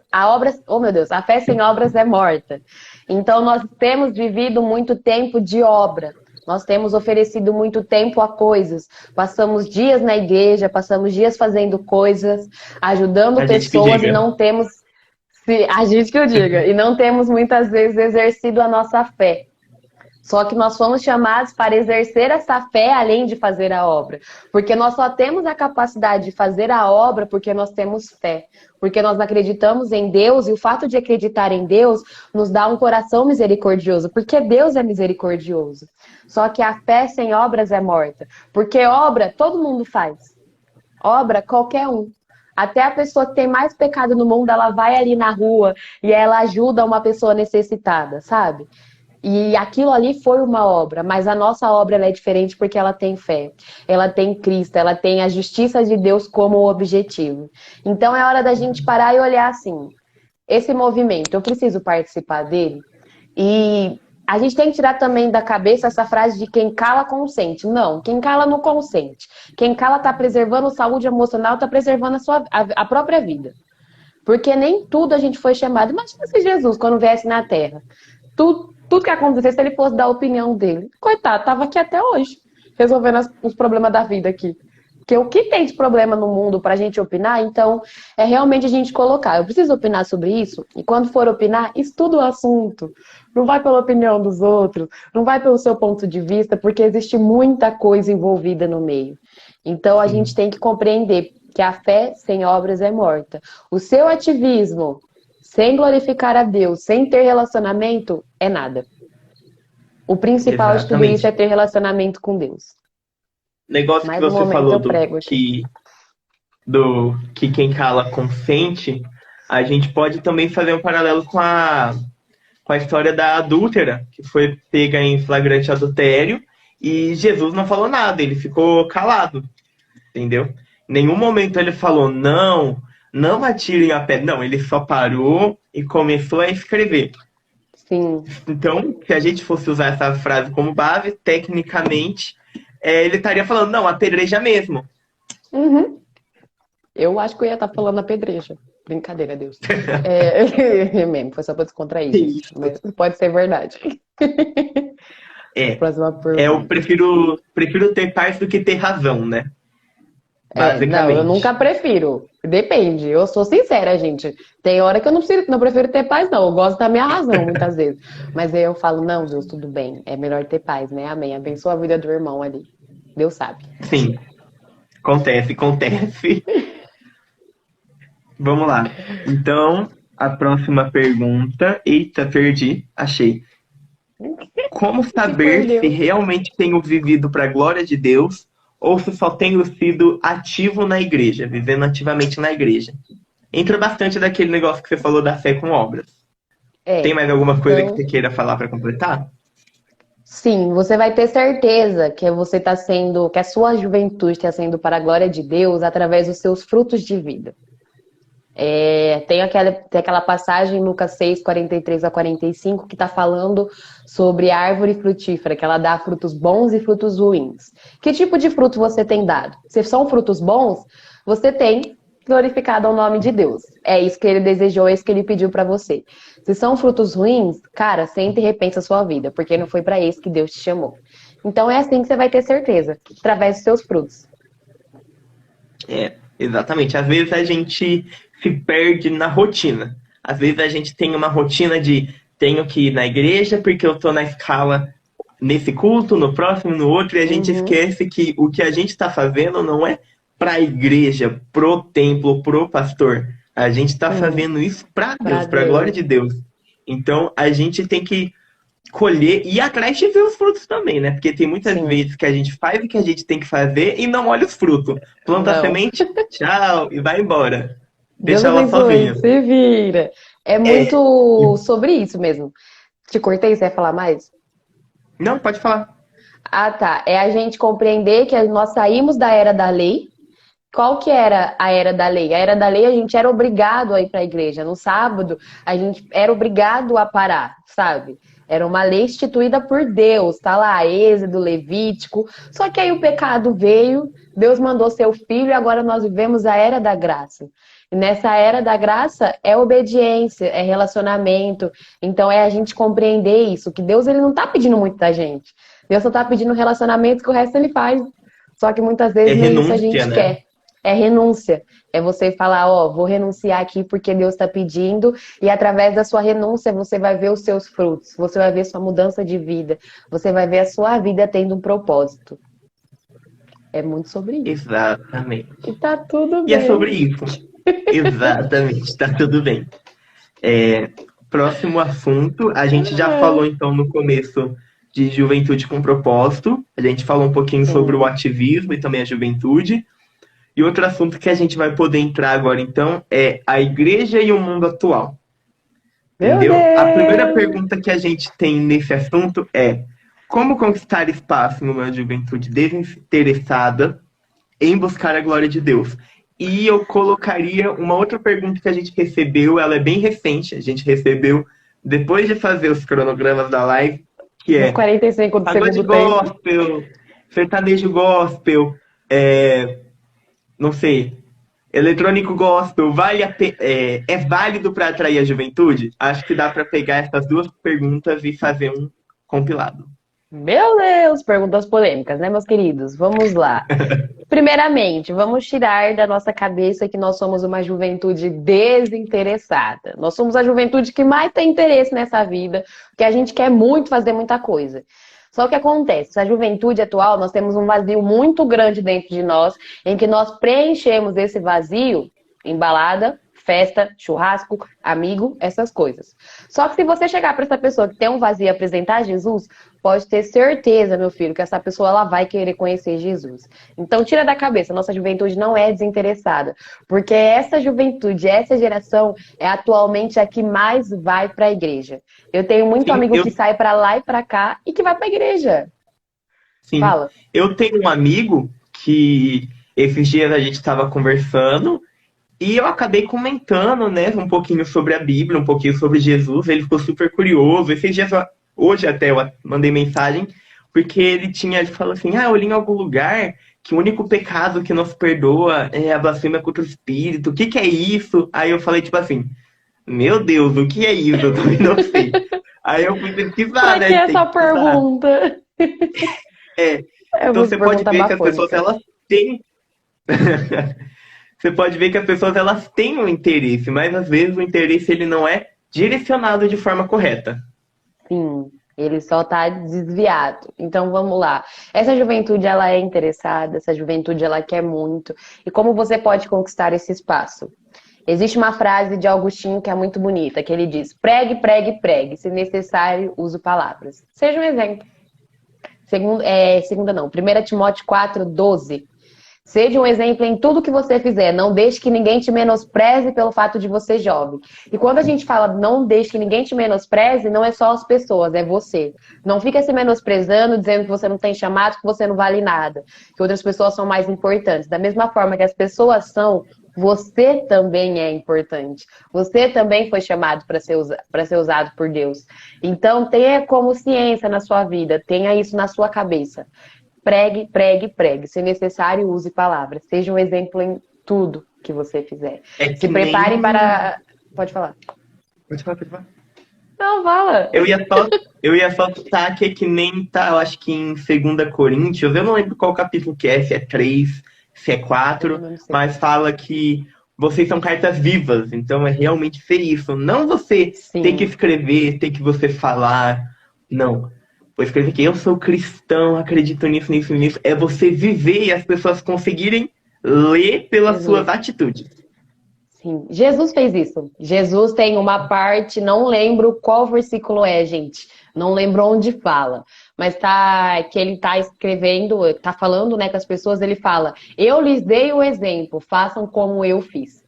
oh meu Deus, a fé sem obras é morta. Então nós temos vivido muito tempo de obra. Nós temos oferecido muito tempo a coisas. Passamos dias na igreja, passamos dias fazendo coisas, ajudando A gente que pessoas e diga. não temos Se a gente que eu diga, e não temos muitas vezes exercido a nossa fé. Só que nós fomos chamados para exercer essa fé além de fazer a obra. Porque nós só temos a capacidade de fazer a obra porque nós temos fé. Porque nós acreditamos em Deus e o fato de acreditar em Deus nos dá um coração misericordioso. Porque Deus é misericordioso. Só que a fé sem obras é morta. Porque obra todo mundo faz. Obra qualquer um. Até a pessoa que tem mais pecado no mundo, ela vai ali na rua e ela ajuda uma pessoa necessitada, sabe? E aquilo ali foi uma obra, mas a nossa obra ela é diferente porque ela tem fé, ela tem Cristo, ela tem a justiça de Deus como objetivo. Então é hora da gente parar e olhar assim, esse movimento, eu preciso participar dele? E a gente tem que tirar também da cabeça essa frase de quem cala consente. Não, quem cala não consente. Quem cala está preservando saúde emocional, está preservando a própria vida. Porque nem tudo a gente foi chamado. Imagina se Jesus, quando viesse na Terra, tudo que acontecesse, se ele fosse dar a opinião dele. Coitado, tava aqui até hoje, resolvendo os problemas da vida aqui. Porque o que tem de problema no mundo pra gente opinar, então, é realmente a gente colocar. Eu preciso opinar sobre isso? E quando for opinar, estuda o assunto. Não vai pela opinião dos outros, não vai pelo seu ponto de vista, porque existe muita coisa envolvida no meio. Então, a gente tem que compreender que a fé sem obras é morta. O seu ativismo sem glorificar a Deus, sem ter relacionamento, é nada. O principal de tudo isso é ter relacionamento com Deus. Negócio que você falou que quem cala consente, a gente pode também fazer um paralelo com a história da adúltera, que foi pega em flagrante adultério, e Jesus não falou nada, ele ficou calado, entendeu? Em nenhum momento ele falou, não atirem a pedra. Não, ele só parou e começou a escrever. Sim. Então, se a gente fosse usar essa frase como base, tecnicamente, ele estaria falando, não, apedreja mesmo. Uhum. Eu acho que eu ia estar falando apedreja. Brincadeira, Deus. Mesmo, foi só para descontrair, gente. Mas pode ser verdade. Eu prefiro ter paz do que ter razão, né? Não, eu nunca prefiro. Depende. Eu sou sincera, gente. Tem hora que eu não prefiro ter paz, não. Eu gosto da minha razão, muitas vezes. Mas aí eu falo, não, Deus, tudo bem. É melhor ter paz, né? Amém. Abençoa a vida do irmão ali. Deus sabe. Sim. Acontece. Vamos lá. Então, a próxima pergunta. Eita, perdi. Achei. Como saber se realmente tenho vivido para a glória de Deus ou se só tenho sido ativo na igreja, vivendo ativamente na igreja? Entra bastante daquele negócio que você falou da fé com obras. Tem mais alguma coisa que você queira falar para completar? Sim, você vai ter certeza que você está sendo, que a sua juventude está sendo para a glória de Deus através dos seus frutos de vida. Tem aquela passagem em Lucas 6, 43 a 45, que está falando sobre a árvore frutífera, que ela dá frutos bons e frutos ruins. Que tipo de fruto você tem dado? Se são frutos bons, você tem glorificado o nome de Deus. É isso que ele desejou, é isso que ele pediu para você. Se são frutos ruins, cara, senta e repensa a sua vida, porque não foi para isso que Deus te chamou. Então é assim que você vai ter certeza, através dos seus frutos. Exatamente. Às vezes a gente se perde na rotina. Às vezes a gente tem uma rotina de tenho que ir na igreja porque eu tô na escala nesse culto, no próximo, no outro, e a gente esquece que o que a gente está fazendo não é para a igreja, pro templo, pro pastor. A gente está fazendo isso para Deus, para a glória de Deus. Então a gente tem que colher e ir atrás de ver os frutos também, né? Porque tem muitas vezes que a gente faz o que a gente tem que fazer e não olha os frutos. Planta a semente, tchau, e vai embora. Deixa ela sozinha. Se vira. É muito sobre isso mesmo. Te cortei, você ia falar mais? Não, pode falar. Ah, tá. É a gente compreender que nós saímos da era da lei. Qual que era a era da lei? A era da lei a gente era obrigado a ir para a igreja. No sábado, a gente era obrigado a parar, sabe? Era uma lei instituída por Deus, tá lá, Êxodo, Levítico. Só que aí o pecado veio, Deus mandou seu filho e agora nós vivemos a era da graça. E nessa era da graça é obediência, é relacionamento. Então é a gente compreender isso, que Deus ele não tá pedindo muito da gente. Deus só tá pedindo relacionamento que o resto ele faz. Só que muitas vezes nem isso a gente quer. é renúncia. É você falar, ó, vou renunciar aqui porque Deus está pedindo, e através da sua renúncia você vai ver os seus frutos, você vai ver sua mudança de vida, você vai ver a sua vida tendo um propósito. É muito sobre isso. Exatamente. E tá tudo E é bem. sobre isso. Exatamente, tá tudo bem. Próximo assunto, a gente já falou então no começo de juventude com propósito, a gente falou um pouquinho sobre o Sim. ativismo e também a juventude. E outro assunto que a gente vai poder entrar agora então é a igreja e o mundo atual. Meu Entendeu? A primeira Deus! pergunta que a gente tem nesse assunto é: como conquistar espaço numa juventude desinteressada em buscar a glória de Deus? E eu colocaria uma outra pergunta que a gente recebeu, ela é bem recente, a gente recebeu depois de fazer os cronogramas da live, que Nos é 45 do pagode segundo tempo. gospel, sertanejo gospel, não sei, eletrônico gospel, é válido para atrair a juventude? Acho que dá para pegar essas duas perguntas e fazer um compilado. Meu Deus! Perguntas polêmicas, né, meus queridos? Vamos lá. Primeiramente, vamos tirar da nossa cabeça que nós somos uma juventude desinteressada. Nós somos a juventude que mais tem interesse nessa vida, porque a gente quer muito fazer muita coisa. Só que acontece, a juventude atual, nós temos um vazio muito grande dentro de nós, em que nós preenchemos esse vazio em balada, festa, churrasco, amigo, essas coisas. Só que se você chegar para essa pessoa que tem um vazio e apresentar Jesus, pode ter certeza, meu filho, que essa pessoa ela vai querer conhecer Jesus. Então tira da cabeça, nossa juventude não é desinteressada, porque essa juventude, essa geração é atualmente a que mais vai para a igreja. Eu tenho muito Sim, amigo que sai para lá e para cá e que vai para a igreja. sim. Fala. Eu tenho um amigo que esses dias a gente estava conversando e eu acabei comentando, né, um pouquinho sobre a Bíblia, um pouquinho sobre Jesus. Ele ficou super curioso. Esses dias, hoje até eu mandei mensagem, porque ele falou assim: ah, eu li em algum lugar que o único pecado que nos perdoa é a blasfêmia contra o Espírito. O que que é isso? Aí eu falei, tipo assim, meu Deus, o que é isso? Eu também não sei. Aí eu fui pesquisar, Pra que né? Tem essa que pesquisar. pergunta? É, É então uma você pode pergunta ver que as pessoas bafônica. elas têm você pode ver que as pessoas elas têm um interesse, mas às vezes o interesse ele não é direcionado de forma correta. Sim, ele só tá desviado. Então vamos lá. Essa juventude ela é interessada, essa juventude ela quer muito. E como você pode conquistar esse espaço? Existe uma frase de Augustinho que é muito bonita, que ele diz: pregue, pregue, pregue. Se necessário, use palavras. Seja um exemplo. Segunda não, 1 Timóteo 4:12. Seja um exemplo em tudo que você fizer. Não deixe que ninguém te menospreze pelo fato de você ser jovem. E quando a gente fala não deixe que ninguém te menospreze, não é só as pessoas, é você. Não fica se menosprezando, dizendo que você não tem chamado, que você não vale nada, que outras pessoas são mais importantes. Da mesma forma que as pessoas são, você também é importante. Você também foi chamado para ser usado por Deus. Então, tenha como ciência na sua vida, tenha isso na sua cabeça. Pregue, pregue, pregue. Se necessário, use palavras. Seja um exemplo em tudo que você fizer. É Se que nem. prepare para. Pode falar. Pode falar, pode falar. Não, fala. Eu ia só citar que é que nem tá, eu acho que em 2 Coríntios, eu não lembro qual capítulo que é, se é 3, se é Eu 4, também não sei. mas fala que vocês são cartas vivas, então é realmente ser isso. Não você ter que Sim. escrever, ter que você falar. Não. Vou escrever que eu sou cristão, acredito nisso, nisso, nisso. É você viver e as pessoas conseguirem ler pelas suas Jesus. atitudes. Sim. Jesus fez isso. Jesus tem uma parte, não lembro qual versículo é, gente. Não lembro onde fala. Mas tá que ele tá escrevendo, tá falando, né, com as pessoas, ele fala: "Eu lhes dei o exemplo, façam como eu fiz".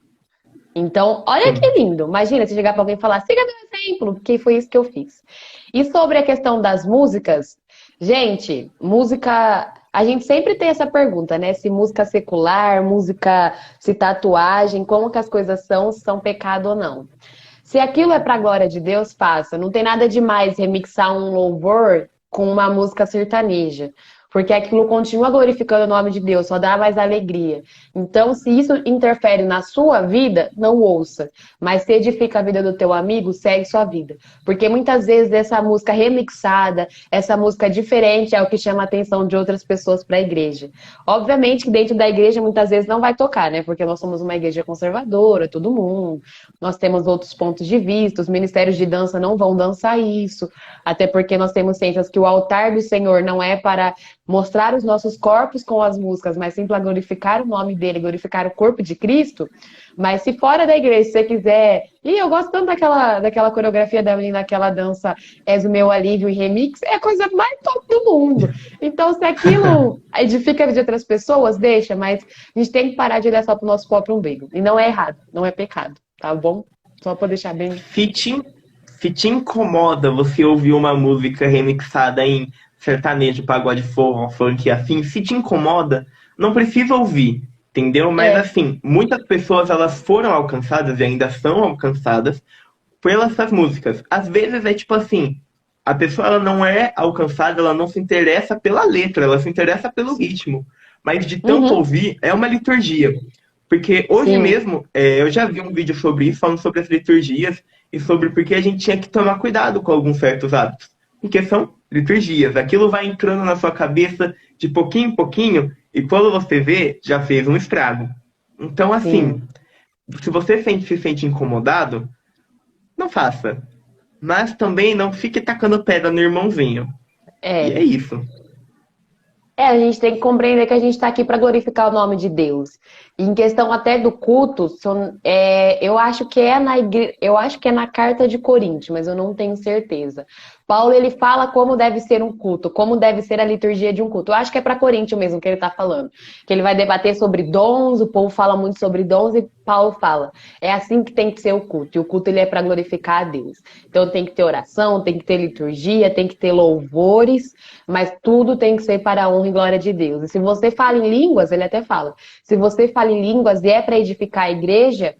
Então, olha Sim. que lindo. Imagina se chegar para alguém e falar: "Siga meu exemplo", porque foi isso que eu fiz. E sobre a questão das músicas, gente, música. A gente sempre tem essa pergunta, né? Se música secular, música, se tatuagem, como que as coisas são, se são pecado ou não. Se aquilo é pra glória de Deus, faça. Não tem nada demais remixar um louvor com uma música sertaneja. porque aquilo continua glorificando o nome de Deus, só dá mais alegria. Então, se isso interfere na sua vida, não ouça. Mas se edifica a vida do teu amigo, segue sua vida. Porque muitas vezes essa música remixada, essa música diferente é o que chama a atenção de outras pessoas para a igreja. Obviamente que dentro da igreja muitas vezes não vai tocar, né? Porque nós somos uma igreja conservadora, todo mundo. Nós temos outros pontos de vista, os ministérios de dança não vão dançar isso. Até porque nós temos ciências que o altar do Senhor não é para mostrar os nossos corpos com as músicas, mas sim para glorificar o nome dele, glorificar o corpo de Cristo. Mas se fora da igreja, se você quiser... E eu gosto tanto daquela coreografia da menina, aquela dança És o Meu Alívio em remix, é a coisa mais top do mundo. Então, se aquilo edifica a vida de outras pessoas, deixa, mas a gente tem que parar de olhar só pro nosso próprio umbigo. E não é errado, não é pecado, tá bom? Só para deixar bem... Se te incomoda você ouvir uma música remixada em sertanejo, pagode, forró, funk, assim, se te incomoda, não precisa ouvir, entendeu? Mas assim, muitas pessoas elas foram alcançadas e ainda são alcançadas pelas essas músicas. Às vezes é tipo assim, a pessoa ela não é alcançada, ela não se interessa pela letra, ela se interessa pelo ritmo. Mas de tanto ouvir, é uma liturgia. Porque hoje Sim. mesmo, eu já vi um vídeo sobre isso, falando sobre as liturgias e sobre por que a gente tinha que tomar cuidado com alguns certos hábitos. Porque são liturgias. Aquilo vai entrando na sua cabeça de pouquinho em pouquinho e quando você vê, já fez um estrago. Então, assim, se você se sente incomodado, não faça. Mas também não fique tacando pedra no irmãozinho. E é isso. A gente tem que compreender que a gente está aqui para glorificar o nome de Deus. E em questão até do culto, eu acho que eu acho que é na carta de Coríntios, mas eu não tenho certeza. Paulo ele fala como deve ser um culto, como deve ser a liturgia de um culto. Eu acho que é para Coríntios mesmo que ele está falando. Que ele vai debater sobre dons, o povo fala muito sobre dons e Paulo fala. É assim que tem que ser o culto. E o culto ele é para glorificar a Deus. Então tem que ter oração, tem que ter liturgia, tem que ter louvores, mas tudo tem que ser para a honra e glória de Deus. E se você fala em línguas, ele até fala, se você fala em línguas e é para edificar a igreja,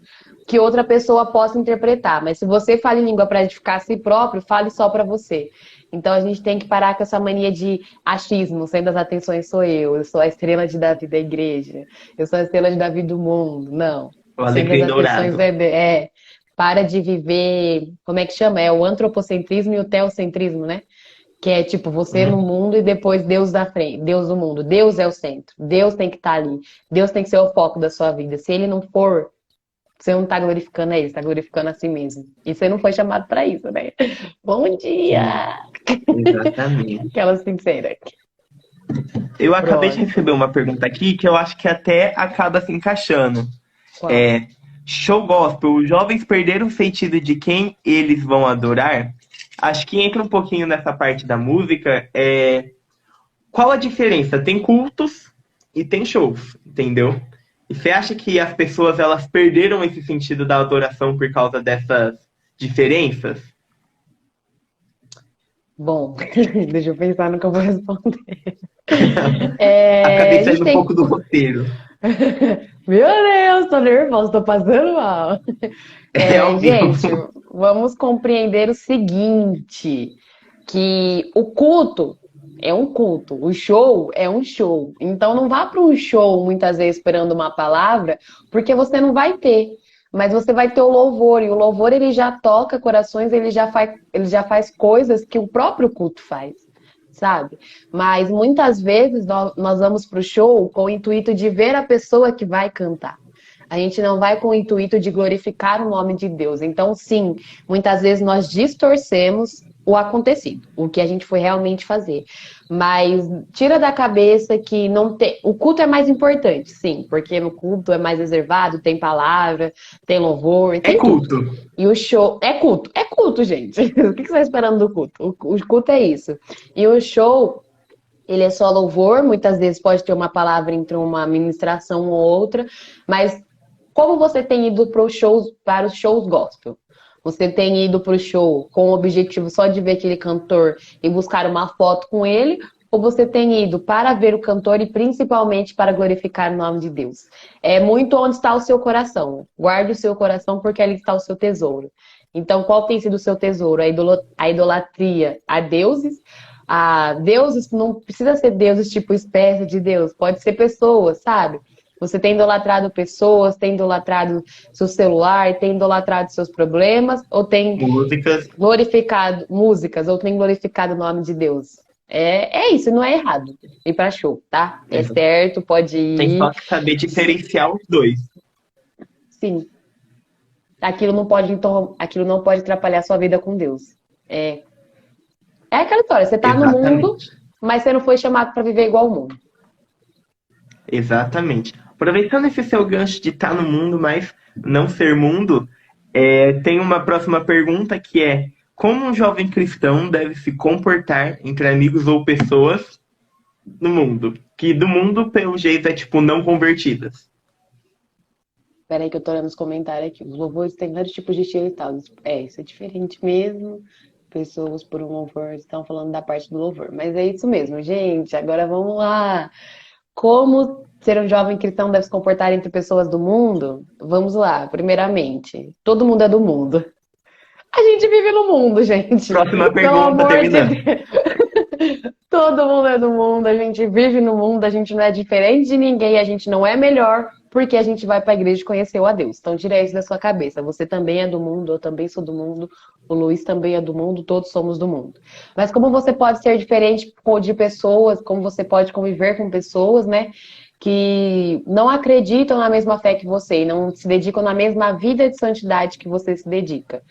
que outra pessoa possa interpretar. Mas se você fala em língua para edificar a si próprio, fale só para você. Então a gente tem que parar com essa mania de achismo, sendo as atenções sou eu sou a estrela de Davi da igreja, eu sou a estrela de Davi do mundo. Não. O alecrim dourado. Para de viver, como é que chama? É o antropocentrismo e o teocentrismo, né? Que é tipo, você no mundo e depois Deus da frente, Deus do mundo. Deus é o centro. Deus tem que estar ali. Deus tem que ser o foco da sua vida. Se ele não for, você não tá glorificando ele, você tá glorificando a si mesmo. E você não foi chamado para isso, né? Bom dia! Exatamente. Aquela sincera. Eu acabei de receber uma pergunta aqui que eu acho que até acaba se encaixando. Qual? Show gospel, os jovens perderam o sentido de quem eles vão adorar? Acho que entra um pouquinho nessa parte da música. Qual a diferença? Tem cultos e tem shows, entendeu? E você acha que as pessoas elas perderam esse sentido da adoração por causa dessas diferenças? Bom, deixa eu pensar no que eu vou responder. Acabei saindo um pouco do roteiro. Meu Deus, tô nervosa, tô passando mal. Gente, vamos compreender o seguinte, que o culto é um culto, o show é um show. Então não vá para um show muitas vezes esperando uma palavra, porque você não vai ter. Mas você vai ter o louvor, e o louvor ele já toca corações, ele já faz coisas que o próprio culto faz, sabe? Mas muitas vezes nós vamos pro show com o intuito de ver a pessoa que vai cantar. A gente não vai com o intuito de glorificar o nome de Deus. Então, sim, muitas vezes nós distorcemos o acontecido, o que a gente foi realmente fazer. Mas tira da cabeça que não tem... O culto é mais importante, sim, porque no culto é mais reservado, tem palavra, tem louvor, tem culto. Tudo. E o show... É culto, gente. O que você está esperando do culto? O culto é isso. E o show... Ele é só louvor, muitas vezes pode ter uma palavra entre uma ministração ou outra, mas como você tem ido para os shows gospel? Você tem ido para o show com o objetivo só de ver aquele cantor e buscar uma foto com ele? Ou você tem ido para ver o cantor e principalmente para glorificar o nome de Deus? É muito onde está o seu coração. Guarde o seu coração porque ali está o seu tesouro. Então, qual tem sido o seu tesouro? A idolatria a deuses? Deuses não precisa ser deuses tipo espécie de Deus, pode ser pessoas, sabe? Você tem idolatrado pessoas, tem idolatrado seu celular, tem idolatrado seus problemas, ou tem Músicas, glorificado músicas, ou tem glorificado o nome de Deus. É isso, não é errado ir pra show, tá? É é, certo, pode tem só ir. que saber diferenciar os dois. Sim, aquilo não pode atrapalhar sua vida com Deus. É, é aquela história, você tá no mundo, Exatamente. mas você não foi chamado para viver igual ao mundo. Exatamente. Aproveitando esse seu gancho de estar no mundo, mas não ser mundo, tem uma próxima pergunta que é: como um jovem cristão deve se comportar entre amigos ou pessoas no mundo? Que do mundo, pelo jeito, é tipo não convertidas. Peraí que eu tô olhando os comentários aqui. Os louvores têm vários tipos de estilo e tal. Isso é diferente mesmo. Pessoas por um louvor estão falando da parte do louvor. Mas é isso mesmo, gente. Agora vamos lá. Como ser um jovem cristão deve se comportar entre pessoas do mundo? Vamos lá. Primeiramente, todo mundo é do mundo. A gente vive no mundo, gente. Próxima Pelo pergunta, amor de terminando. Deus. Todo mundo é do mundo, a gente vive no mundo, a gente não é diferente de ninguém, a gente não é melhor porque a gente vai para a igreja e conheceu a Deus. Então, tira isso da sua cabeça. Você também é do mundo, eu também sou do mundo, o Luiz também é do mundo, todos somos do mundo. Mas como você pode ser diferente de pessoas, como você pode conviver com pessoas, né, que não acreditam na mesma fé que você e não se dedicam na mesma vida de santidade que você se dedica?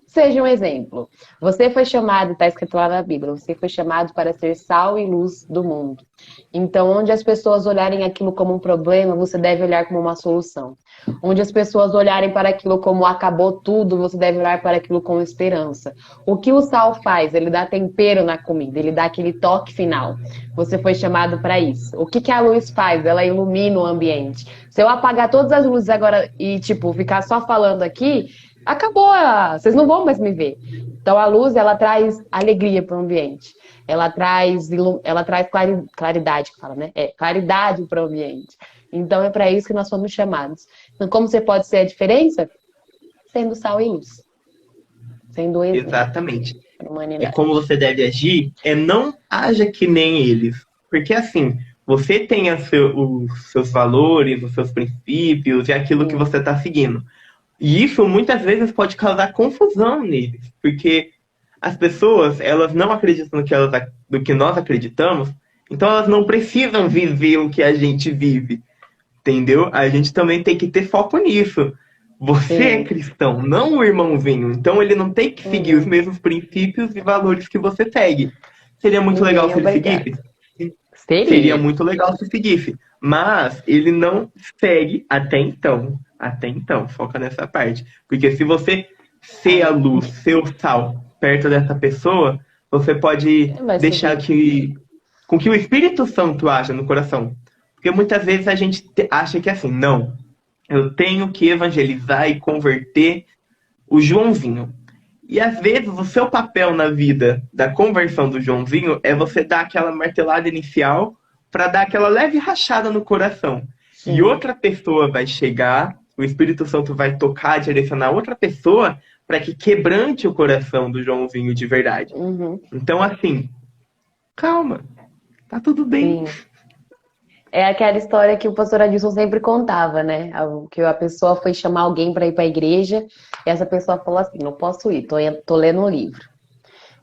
Seja um exemplo. Você foi chamado, está escrito lá na Bíblia, você foi chamado para ser sal e luz do mundo. Então, onde as pessoas olharem aquilo como um problema, você deve olhar como uma solução. Onde as pessoas olharem para aquilo como acabou tudo, você deve olhar para aquilo com esperança. O que o sal faz? Ele dá tempero na comida, ele dá aquele toque final. Você foi chamado para isso. O que a luz faz? Ela ilumina o ambiente. Se eu apagar todas as luzes agora e, tipo, ficar só falando aqui, acabou, vocês não vão mais me ver. Então a luz, ela traz alegria para o ambiente. Ela traz claridade, que fala, né? Claridade para o ambiente. Então é para isso que nós fomos chamados. Então, como você pode ser a diferença? Sendo sal e luz. Sendo o exemplo Exatamente. para a É humanidade. como você deve agir, não haja que nem eles. Porque assim, você tem os seus valores, os seus princípios e aquilo que Sim, você está seguindo. E isso muitas vezes pode causar confusão neles, porque as pessoas, elas não acreditam no que nós acreditamos, então elas não precisam viver o que a gente vive, entendeu? A gente também tem que ter foco nisso. Você é sim. cristão, não o irmãozinho, então ele não tem que seguir os Uhum. mesmos princípios e valores que você segue. Seria muito legal Ninguém é se ele obrigado. seguisse? Seria Seria. muito legal se seguisse, mas ele não segue até então. Até então, foca nessa parte. Porque se você ser a Ai, luz, ser o sal perto dessa pessoa, você pode vai deixar seguir. com que o Espírito Santo haja no coração. Porque muitas vezes a gente acha que é assim, não, eu tenho que evangelizar e converter o Joãozinho. E às vezes o seu papel na vida da conversão do Joãozinho é você dar aquela martelada inicial para dar aquela leve rachada no coração. E Sim. outra pessoa vai chegar, o Espírito Santo vai tocar, direcionar outra pessoa para que quebrante o coração do Joãozinho de verdade. Uhum. Então, assim, calma, tá tudo bem. Sim. É aquela história que o pastor Adilson sempre contava, né? Que a pessoa foi chamar alguém para ir para a igreja e essa pessoa falou assim: não posso ir, tô lendo um livro.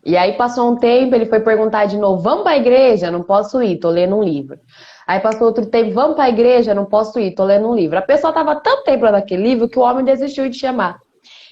E aí passou um tempo, ele foi perguntar de novo: vamos para a igreja? Não posso ir, tô lendo um livro. Aí passou outro tempo: vamos para a igreja? Não posso ir, tô lendo um livro. A pessoa estava tanto tempo lendo aquele livro que o homem desistiu de chamar.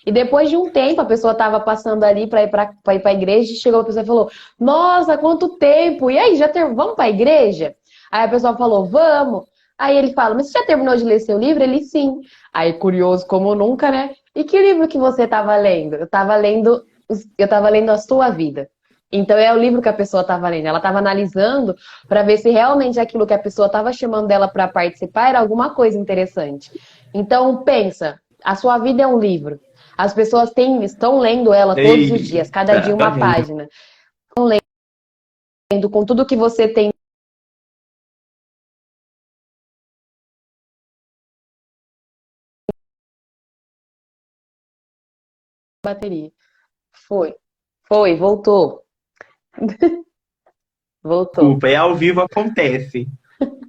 E depois de um tempo, a pessoa estava passando ali para ir para a igreja e chegou a pessoa e falou: nossa, quanto tempo! E aí, vamos para a igreja? Aí a pessoa falou: vamos. Aí ele fala: mas você já terminou de ler seu livro? Ele sim. Aí, curioso como nunca, né? E que livro que você estava lendo? Eu estava lendo A Sua Vida. Então é o livro que a pessoa estava lendo. Ela estava analisando para ver se realmente aquilo que a pessoa estava chamando dela para participar era alguma coisa interessante. Então pensa, a sua vida é um livro. As pessoas estão lendo ela todos os dias, cada dia uma Exatamente. página. Lendo com tudo que você tem na bateria. Foi, voltou. Voltou. Desculpa, é ao vivo acontece.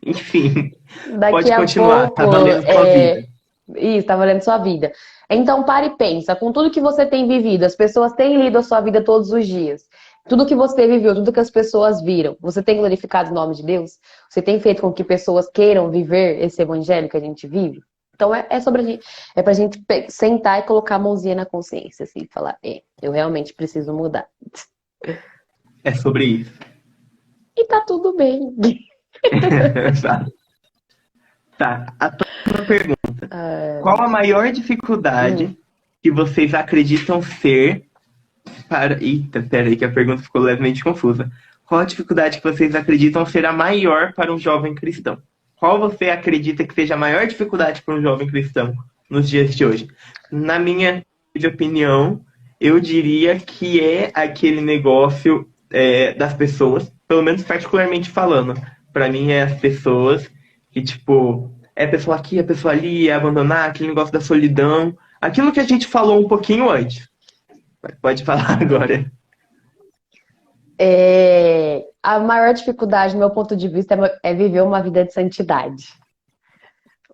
Enfim, Daqui pode a continuar, tá pouco, valendo sua vida. isso, tá valendo sua vida. Então, pare e pensa, com tudo que você tem vivido, as pessoas têm lido a sua vida todos os dias. Tudo que você viveu, tudo que as pessoas viram, você tem glorificado o nome de Deus? Você tem feito com que pessoas queiram viver esse evangelho que a gente vive? Então, é sobre a gente, é pra gente sentar e colocar a mãozinha na consciência, assim, e falar, eu realmente preciso mudar. É sobre isso. E tá tudo bem. Tá. Tá. A próxima pergunta. Qual a maior dificuldade Hum. que vocês acreditam ser para... Eita, peraí, que a pergunta ficou levemente confusa. Qual a dificuldade que vocês acreditam ser a maior para um jovem cristão? Qual você acredita que seja a maior dificuldade para um jovem cristão nos dias de hoje? Na minha opinião, eu diria que é aquele negócio das pessoas, pelo menos particularmente falando. Para mim, é as pessoas que, tipo, é a pessoa aqui, a pessoa ali, é abandonar, aquele negócio da solidão. Aquilo que a gente falou um pouquinho antes. Pode falar agora. A maior dificuldade, do meu ponto de vista, é viver uma vida de santidade.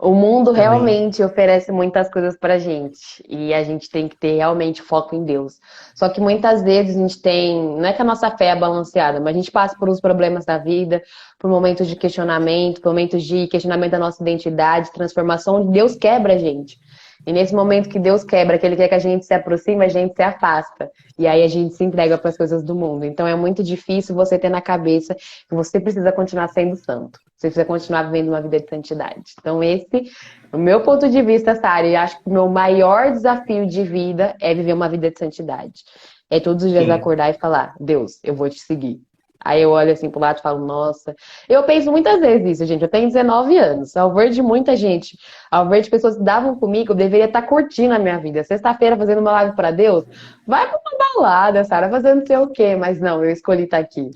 O mundo Também. realmente oferece muitas coisas pra gente e a gente tem que ter realmente foco em Deus. Só que muitas vezes a gente tem, não é que a nossa fé é balanceada, mas a gente passa por uns problemas da vida, por momentos de questionamento, por momentos de questionamento da nossa identidade, transformação. Deus quebra a gente. E nesse momento que Deus quebra, que Ele quer que a gente se aproxime, a gente se afasta. E aí a gente se entrega para as coisas do mundo. Então é muito difícil você ter na cabeça que você precisa continuar sendo santo. Você precisa continuar vivendo uma vida de santidade. Então esse, no meu ponto de vista, Sara, eu acho que o meu maior desafio de vida é viver uma vida de santidade. É todos os dias Sim. acordar e falar, Deus, eu vou te seguir. Aí eu olho assim pro lado e falo, nossa. Eu penso muitas vezes isso, gente. Eu tenho 19 anos. Ao ver de muita gente, ao ver de pessoas que davam comigo, eu deveria estar curtindo a minha vida. Sexta-feira fazendo uma live para Deus. Vai pra uma balada, Sara, fazendo não sei o quê. Mas não, eu escolhi estar aqui.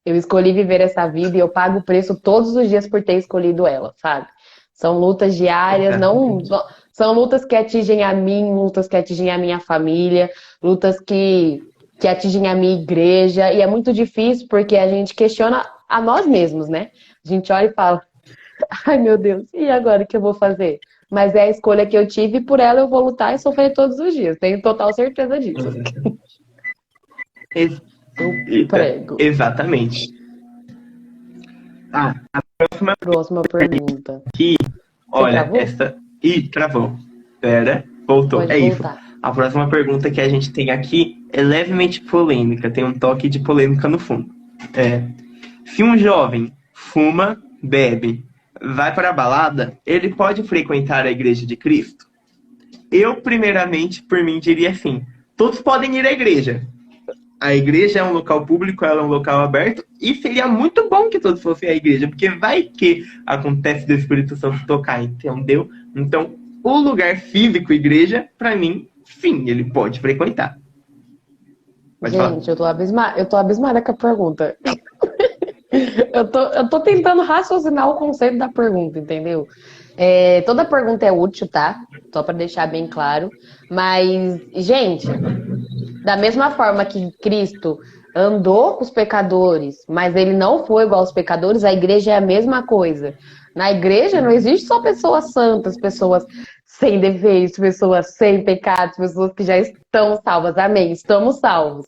Eu escolhi viver essa vida e eu pago o preço todos os dias por ter escolhido ela, sabe? São lutas diárias, não Exatamente. são lutas que atingem a mim, lutas que atingem a minha família, lutas que atingem a minha igreja, e é muito difícil porque a gente questiona a nós mesmos, né? A gente olha e fala, ai meu Deus, e agora o que eu vou fazer? Mas é a escolha que eu tive e por ela eu vou lutar e sofrer todos os dias, tenho total certeza disso. Ex- Eu Eita, prego. exatamente. A próxima Próxima pergunta. aqui, Você olha, travou? essa. Ih, travou. Pera, voltou. Pode É isso. voltar. A próxima pergunta que a gente tem aqui é levemente polêmica, tem um toque de polêmica no fundo. É, se um jovem fuma, bebe, vai para a balada, ele pode frequentar a igreja de Cristo? Eu, primeiramente, por mim, diria assim: todos podem ir à igreja. A igreja é um local público, ela é um local aberto, e seria muito bom que todos fossem à igreja, porque vai que acontece do Espírito Santo tocar, entendeu? Então, o lugar físico, igreja, para mim, sim, ele pode frequentar. Pode falar. Gente, eu tô abismada com a pergunta. Eu tô tentando raciocinar o conceito da pergunta, entendeu? Toda pergunta é útil, tá? Só pra deixar bem claro. Mas, gente, da mesma forma que Cristo andou com os pecadores, mas ele não foi igual aos pecadores, a igreja é a mesma coisa. Na igreja não existe só pessoas santas, pessoas sem defeitos, pessoas sem pecados, pessoas que já estão salvas. Amém, estamos salvos.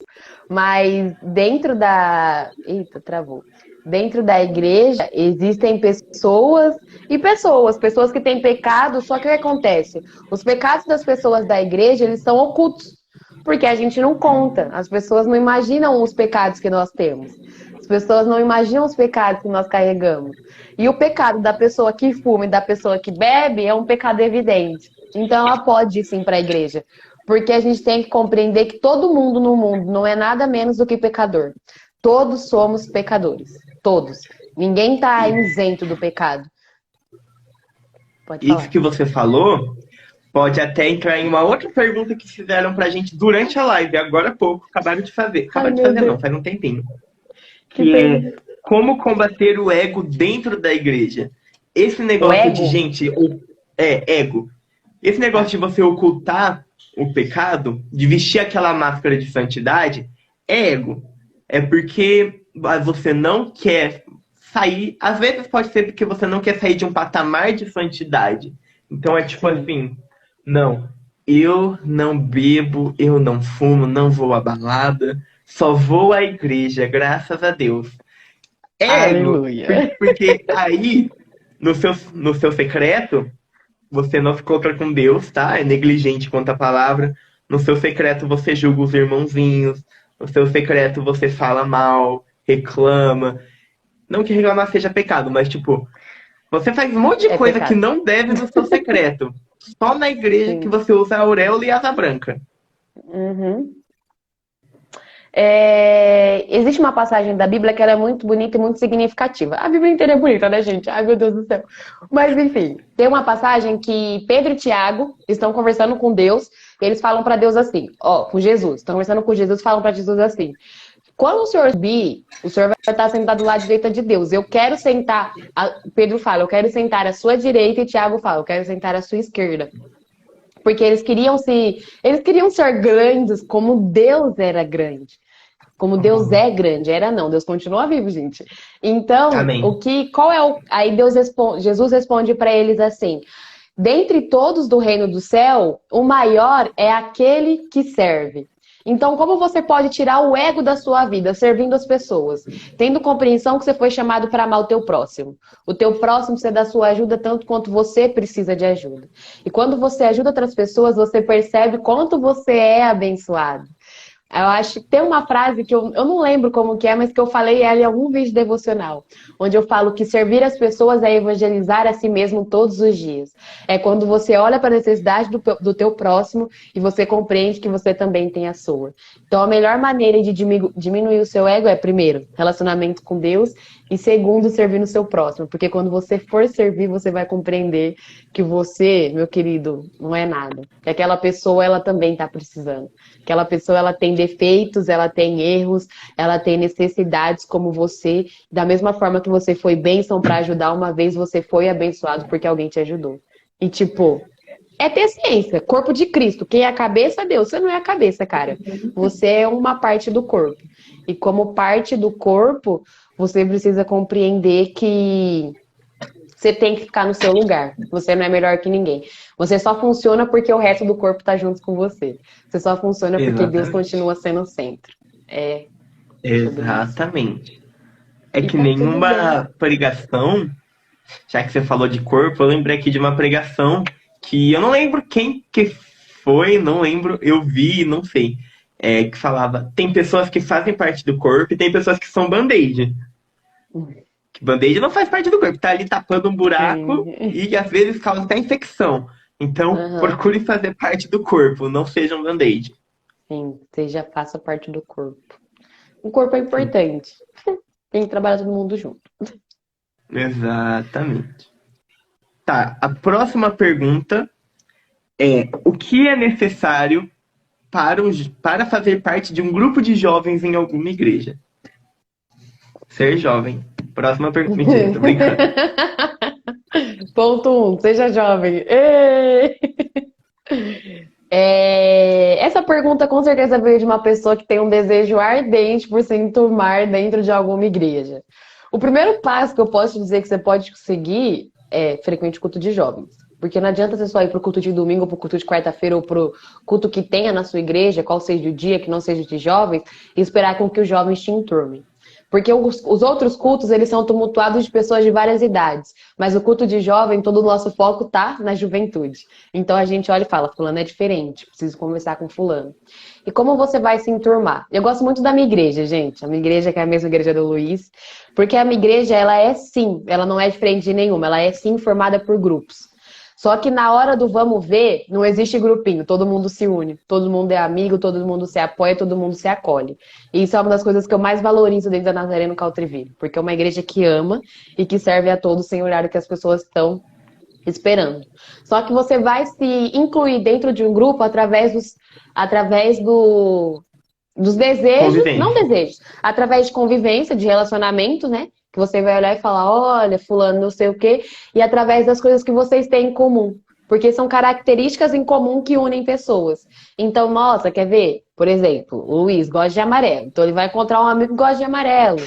Mas dentro da. Eita, travou. Dentro da igreja existem pessoas e pessoas que têm pecado, só que o que acontece? Os pecados das pessoas da igreja, eles são ocultos. Porque a gente não conta. As pessoas não imaginam os pecados que nós temos. As pessoas não imaginam os pecados que nós carregamos. E o pecado da pessoa que fuma e da pessoa que bebe é um pecado evidente. Então ela pode ir sim para a igreja. Porque a gente tem que compreender que todo mundo no mundo não é nada menos do que pecador. Todos somos pecadores. Todos. Ninguém está isento do pecado. Pode falar. Isso que você falou pode até entrar em uma outra pergunta que fizeram pra gente durante a live, agora há pouco, acabaram de fazer. Acabaram de fazer, não, faz um tempinho. Que é como combater o ego dentro da igreja. Esse negócio de gente. Ego. Esse negócio de você ocultar o pecado, de vestir aquela máscara de santidade, é ego. É porque mas você não quer sair, às vezes pode ser porque você não quer sair de um patamar de santidade. Então é tipo Sim. assim, não, eu não bebo, eu não fumo, não vou à balada, só vou à igreja, graças a Deus. É ego, Aleluia. porque aí, no seu secreto, você não se encontra com Deus, tá? É negligente quanto à palavra. No seu secreto você julga os irmãozinhos. No seu secreto você fala mal, reclama. Não que reclamar seja pecado, mas tipo, você faz um monte de É coisa que pecado. não deve no seu secreto. Só na igreja que Sim. você usa a auréola e asa branca. Uhum. Existe uma passagem da Bíblia que ela é muito bonita e muito significativa. A Bíblia inteira é bonita, né, gente? Ai, meu Deus do céu. Mas, enfim, tem uma passagem que Pedro e Tiago estão conversando com Deus e eles falam para Deus assim, ó, com Jesus. Estão conversando com Jesus e falam para Jesus assim, quando o senhor subir, o senhor vai estar sentado do lado direito de Deus. Eu quero sentar, Pedro fala, eu quero sentar à sua direita e Tiago fala, eu quero sentar à sua esquerda. Porque eles queriam ser grandes como Deus era grande. Como Deus Uhum. é grande, era não, Deus continua vivo, gente. Então, Amém. aí Jesus responde para eles assim: dentre todos do reino do céu, o maior é aquele que serve. Então, como você pode tirar o ego da sua vida servindo as pessoas, tendo compreensão que você foi chamado para amar o teu próximo? O teu próximo precisa da sua ajuda tanto quanto você precisa de ajuda. E quando você ajuda outras pessoas, você percebe quanto você é abençoado. Eu acho que tem uma frase que eu não lembro como que é, mas que eu falei ela em algum vídeo devocional, onde eu falo que servir as pessoas é evangelizar a si mesmo todos os dias. É quando você olha para a necessidade do teu próximo e você compreende que você também tem a sua. Então, a melhor maneira de diminuir o seu ego é, primeiro, relacionamento com Deus e, segundo, servir no seu próximo. Porque quando você for servir, você vai compreender que você, meu querido, não é nada. Que aquela pessoa, ela também está precisando. Aquela pessoa, ela tem defeitos, ela tem erros, ela tem necessidades como você. Da mesma forma que você foi bênção para ajudar, uma vez você foi abençoado porque alguém te ajudou. E tipo, é ter ciência. Corpo de Cristo. Quem é a cabeça? Deus. Você não é a cabeça, cara. Você é uma parte do corpo. E como parte do corpo, você precisa compreender que você tem que ficar no seu lugar. Você não é melhor que ninguém. Você só funciona porque o resto do corpo tá junto com você. Você só funciona porque Deus Exatamente. continua sendo o centro. É sobre isso. Exatamente. É E que tá tudo bem. nenhuma pregação, já que você falou de corpo, eu lembrei aqui de uma pregação que eu não lembro quem que foi, não lembro, eu vi, não sei. Que falava, tem pessoas que fazem parte do corpo e tem pessoas que são band-aid. Que band-aid não faz parte do corpo, tá ali tapando um buraco Sim. e às vezes causa até infecção. Então, Aham. procure fazer parte do corpo, não seja um band-aid. Sim. Você já faça parte do corpo. O corpo é Sim, importante. Tem que trabalhar todo mundo junto. exatamente. Tá, a próxima pergunta é: o que é necessário para fazer parte de um grupo de jovens em alguma igreja? Ser jovem. Próxima pergunta. Mentira, tô brincando. Ponto 1. Seja jovem. Ê! Essa pergunta com certeza veio de uma pessoa que tem um desejo ardente por se enturmar dentro de alguma igreja. O primeiro passo que eu posso te dizer que você pode seguir é frequente culto de jovens. Porque não adianta você só ir pro culto de domingo, ou pro culto de quarta-feira, ou pro culto que tenha na sua igreja, qual seja o dia, que não seja de jovens, e esperar com que os jovens te enturmem. Porque os outros cultos, eles são tumultuados de pessoas de várias idades. Mas o culto de jovem, todo o nosso foco tá na juventude. Então a gente olha e fala, fulano é diferente, preciso conversar com fulano. E como você vai se enturmar? Eu gosto muito da minha igreja, gente. A minha igreja, que é a mesma igreja do Luiz. Porque a minha igreja, ela é sim, ela não é diferente de nenhuma. Ela é sim formada por grupos. Só que na hora do vamos ver, não existe grupinho, todo mundo se une, todo mundo é amigo, todo mundo se apoia, todo mundo se acolhe. E isso é uma das coisas que eu mais valorizo dentro da Nazareno Caltreville, porque é uma igreja que ama e que serve a todos sem olhar o que as pessoas estão esperando. Só que você vai se incluir dentro de um grupo dos desejos, não Convivência. desejos, através de convivência, de relacionamento, né? Que você vai olhar e falar, olha, fulano, não sei o quê, e através das coisas que vocês têm em comum. Porque são características em comum que unem pessoas. Então, nossa, quer ver? Por exemplo, o Luiz gosta de amarelo, então ele vai encontrar um amigo que gosta de amarelo.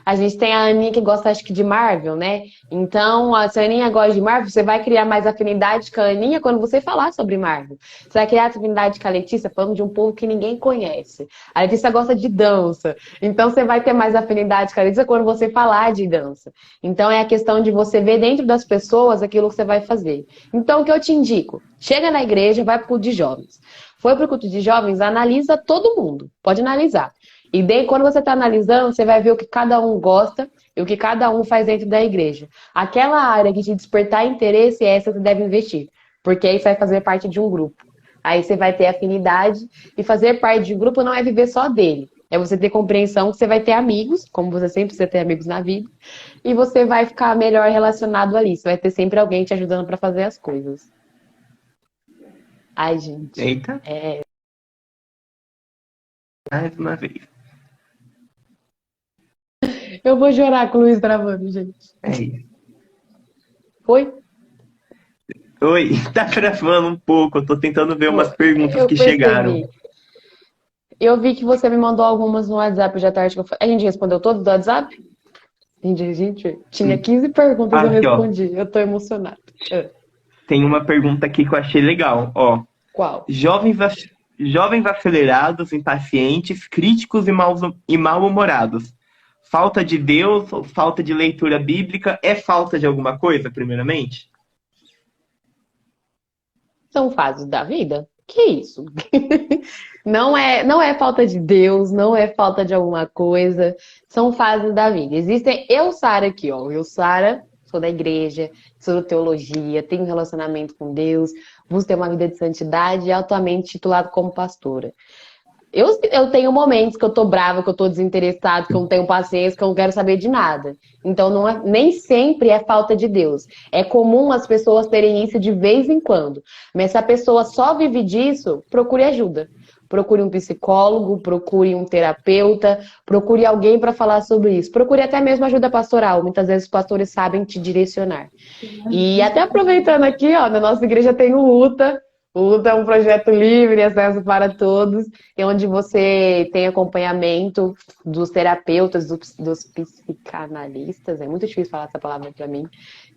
A gente tem a Aninha que gosta, acho que, de Marvel, né? Então, se a Aninha gosta de Marvel, você vai criar mais afinidade com a Aninha quando você falar sobre Marvel. Você vai criar afinidade com a Letícia falando de um povo que ninguém conhece. A Letícia gosta de dança. Então, você vai ter mais afinidade com a Letícia quando você falar de dança. Então, é a questão de você ver dentro das pessoas aquilo que você vai fazer. Então, o que eu te indico? Chega na igreja, vai para o culto de jovens. Foi para o culto de jovens, analisa todo mundo. Pode analisar. E daí, quando você está analisando, você vai ver o que cada um gosta e o que cada um faz dentro da igreja. Aquela área que te despertar interesse, é essa que você deve investir. Porque aí você vai fazer parte de um grupo. Aí você vai ter afinidade. E fazer parte de um grupo não é viver só dele. É você ter compreensão que você vai ter amigos, como você sempre precisa ter amigos na vida. E você vai ficar melhor relacionado ali. Você vai ter sempre alguém te ajudando para fazer as coisas. Ai, gente. Eita, mais uma vez. Eu vou chorar com o Luiz travando, gente. É isso. Foi? Oi, tá travando um pouco. Eu tô tentando ver umas perguntas Eu que chegaram. percebi. Eu vi que você me mandou algumas no WhatsApp hoje à tarde. A gente respondeu todas do WhatsApp? Gente, tinha 15 perguntas, eu Aqui, ó. respondi. Eu tô emocionada. Tem uma pergunta aqui que eu achei legal. Ó, Qual? jovens acelerados, impacientes, críticos e mal-humorados. Falta de Deus ou falta de leitura bíblica é falta de alguma coisa, primeiramente? São fases da vida? Que isso? Não é falta de Deus, não é falta de alguma coisa. São fases da vida. Existem. Eu, Sara, aqui, ó. Eu, Sara, sou da igreja, sou teologia, tenho um relacionamento com Deus, busco ter uma vida de santidade e atualmente titulado como pastora. Eu tenho momentos que eu tô brava, que eu tô desinteressado, que eu não tenho paciência, que eu não quero saber de nada. Então, nem sempre é falta de Deus. É comum as pessoas terem isso de vez em quando. Mas se a pessoa só vive disso, procure ajuda. Procure um psicólogo, procure um terapeuta, procure alguém para falar sobre isso. Procure até mesmo ajuda pastoral. Muitas vezes os pastores sabem te direcionar. E até aproveitando aqui, ó, na nossa igreja tem o UTA. O UTA é um projeto livre, acesso para todos, e onde você tem acompanhamento dos terapeutas, dos psicanalistas, é muito difícil falar essa palavra para mim,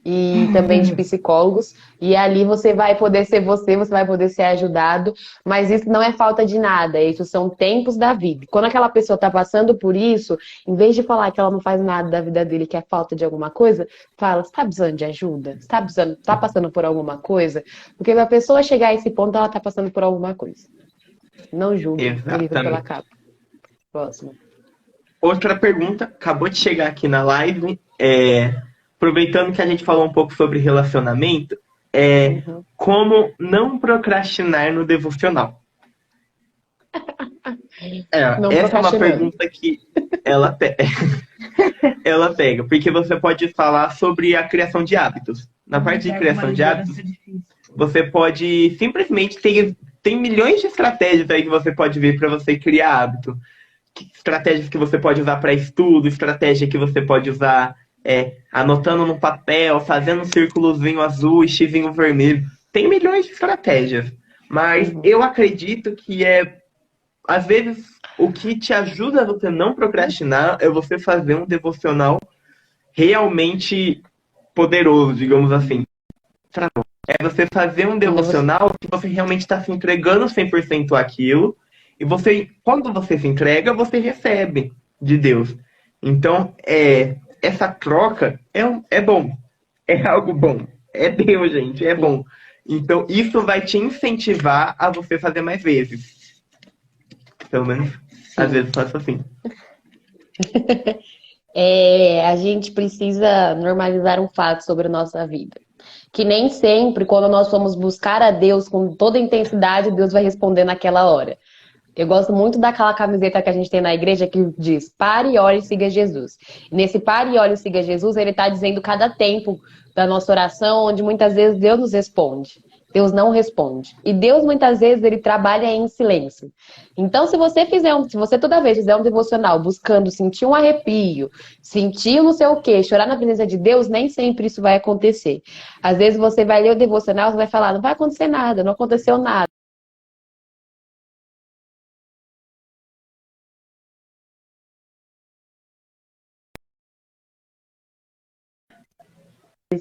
e também de psicólogos, e ali você vai poder ser você vai poder ser ajudado, mas isso não é falta de nada, isso são tempos da vida. Quando aquela pessoa está passando por isso, em vez de falar que ela não faz nada da vida dele, que é falta de alguma coisa, fala, você está precisando de ajuda? Você tá passando por alguma coisa? Porque a pessoa chegar a esse ponto, ela está passando por alguma coisa. Não julgue o livro pela Exatamente. capa. Próximo. Outra pergunta, acabou de chegar aqui na live. Aproveitando que a gente falou um pouco sobre relacionamento, como não procrastinar no devocional? Não Essa é uma procrastinando. pergunta que ela, ela pega, porque você pode falar sobre a criação de hábitos. Na parte de criação de hábitos, você pode simplesmente tem milhões de estratégias aí que você pode ver para você criar hábito. Estratégias que você pode usar para estudo, estratégia que você pode usar anotando no papel, fazendo um círculozinho azul e xizinho vermelho. Tem milhões de estratégias. Mas eu acredito que às vezes, o que te ajuda a você não procrastinar é você fazer um devocional realmente poderoso, digamos assim. É você fazer um devocional que você realmente está se entregando 100% àquilo. E quando você se entrega, você recebe de Deus. Então, essa troca é bom. É algo bom. É Deus, gente. É bom. Então, isso vai te incentivar a você fazer mais vezes. Pelo menos, às vezes, faço assim. A gente precisa normalizar um fato sobre a nossa vida. Que nem sempre, quando nós formos buscar a Deus com toda a intensidade, Deus vai responder naquela hora. Eu gosto muito daquela camiseta que a gente tem na igreja que diz: pare, ore e siga Jesus. E nesse pare, ore e siga Jesus, ele está dizendo cada tempo da nossa oração, onde muitas vezes Deus nos responde. Deus não responde. E Deus, muitas vezes, ele trabalha em silêncio. Então, se você toda vez fizer um devocional buscando sentir um arrepio, sentir não sei o quê, chorar na presença de Deus, nem sempre isso vai acontecer. Às vezes você vai ler o devocional, você vai falar, não vai acontecer nada, não aconteceu nada.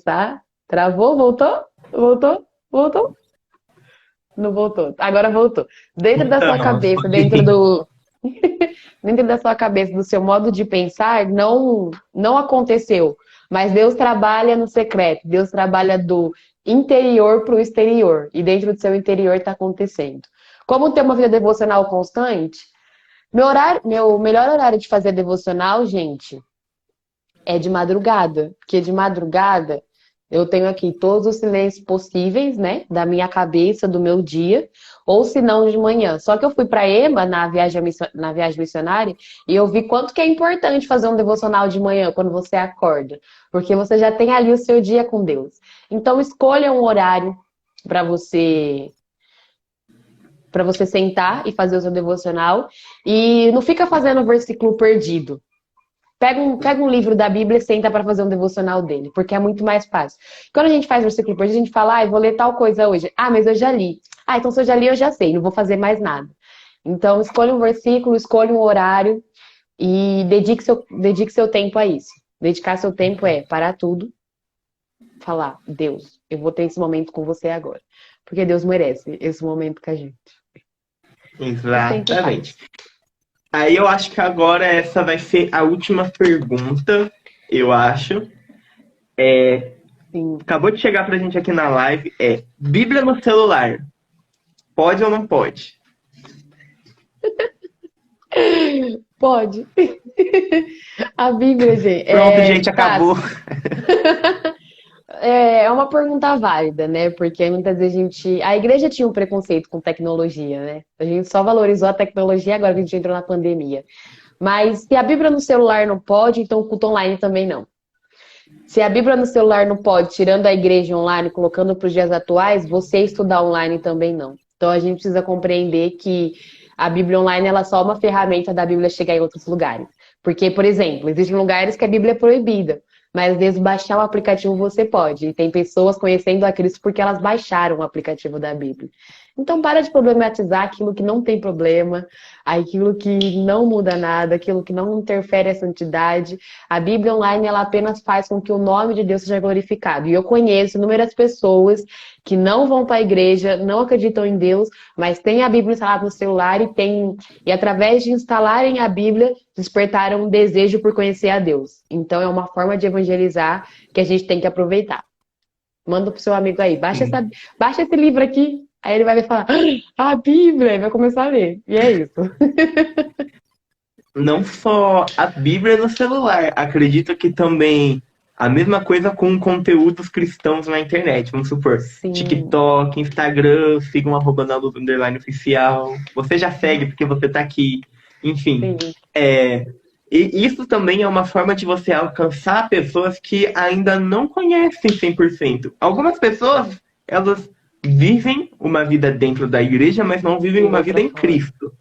pensar. Travou? Voltou? Voltou? Voltou? Não voltou. Agora voltou. Dentro da sua Então, cabeça, dentro da sua cabeça, do seu modo de pensar, não aconteceu. Mas Deus trabalha no secreto. Deus trabalha do interior para o exterior. E dentro do seu interior está acontecendo. Como ter uma vida devocional constante? Meu melhor horário de fazer devocional, gente, é de madrugada. Porque de madrugada eu tenho aqui todos os silêncios possíveis, né? Da minha cabeça, do meu dia, ou se não de manhã. Só que eu fui para EMA na viagem missionária e eu vi quanto que é importante fazer um devocional de manhã quando você acorda, porque você já tem ali o seu dia com Deus. Então escolha um horário para você sentar e fazer o seu devocional e não fica fazendo versículo perdido. Pega um livro da Bíblia e senta para fazer um devocional dele, porque é muito mais fácil. Quando a gente faz versículo perdido, a gente fala, ah, eu vou ler tal coisa hoje. Ah, mas eu já li. Ah, então se eu já li, eu já sei, não vou fazer mais nada. Então, escolha um versículo, escolha um horário e dedique seu tempo a isso. Dedicar seu tempo é parar tudo, falar, Deus, eu vou ter esse momento com você agora. Porque Deus merece esse momento com a gente. E sempre exatamente. faz. Aí eu acho que agora essa vai ser a última pergunta, eu acho. Sim. Acabou de chegar pra gente aqui na live, Bíblia no celular, pode ou não pode? Pode. A Bíblia, gente, Pronto, gente, acabou. é uma pergunta válida, né? Porque muitas vezes a igreja tinha um preconceito com tecnologia, né? A gente só valorizou a tecnologia agora que a gente entrou na pandemia. Mas se a Bíblia no celular não pode, então o culto online também não. Se a Bíblia no celular não pode, tirando a igreja online, colocando para os dias atuais, você estudar online também não. Então a gente precisa compreender que a Bíblia online ela é só uma ferramenta da Bíblia chegar em outros lugares. Porque, por exemplo, existem lugares que a Bíblia é proibida, mas desde baixar o aplicativo você pode. E tem pessoas conhecendo a Cristo porque elas baixaram o aplicativo da Bíblia. Então para de problematizar aquilo que não tem problema, aquilo que não muda nada, aquilo que não interfere a santidade. A Bíblia online ela apenas faz com que o nome de Deus seja glorificado. E eu conheço inúmeras pessoas que não vão para a igreja, não acreditam em Deus, mas têm a Bíblia instalada no celular e através de instalarem a Bíblia, despertaram um desejo por conhecer a Deus. Então é uma forma de evangelizar que a gente tem que aproveitar. Manda pro seu amigo aí, baixa esse livro aqui. Aí ele vai falar, a Bíblia, e vai começar a ler. E é isso. Não só a Bíblia no celular, acredito que também a mesma coisa com conteúdos cristãos na internet. Vamos supor, Sim, TikTok, Instagram, sigam @nalu_oficial. Você já segue porque você tá aqui. Enfim, sim. e isso também é uma forma de você alcançar pessoas que ainda não conhecem 100%. Algumas pessoas, elas vivem uma vida dentro da igreja, mas não vivem E uma vida outra em fora. Cristo.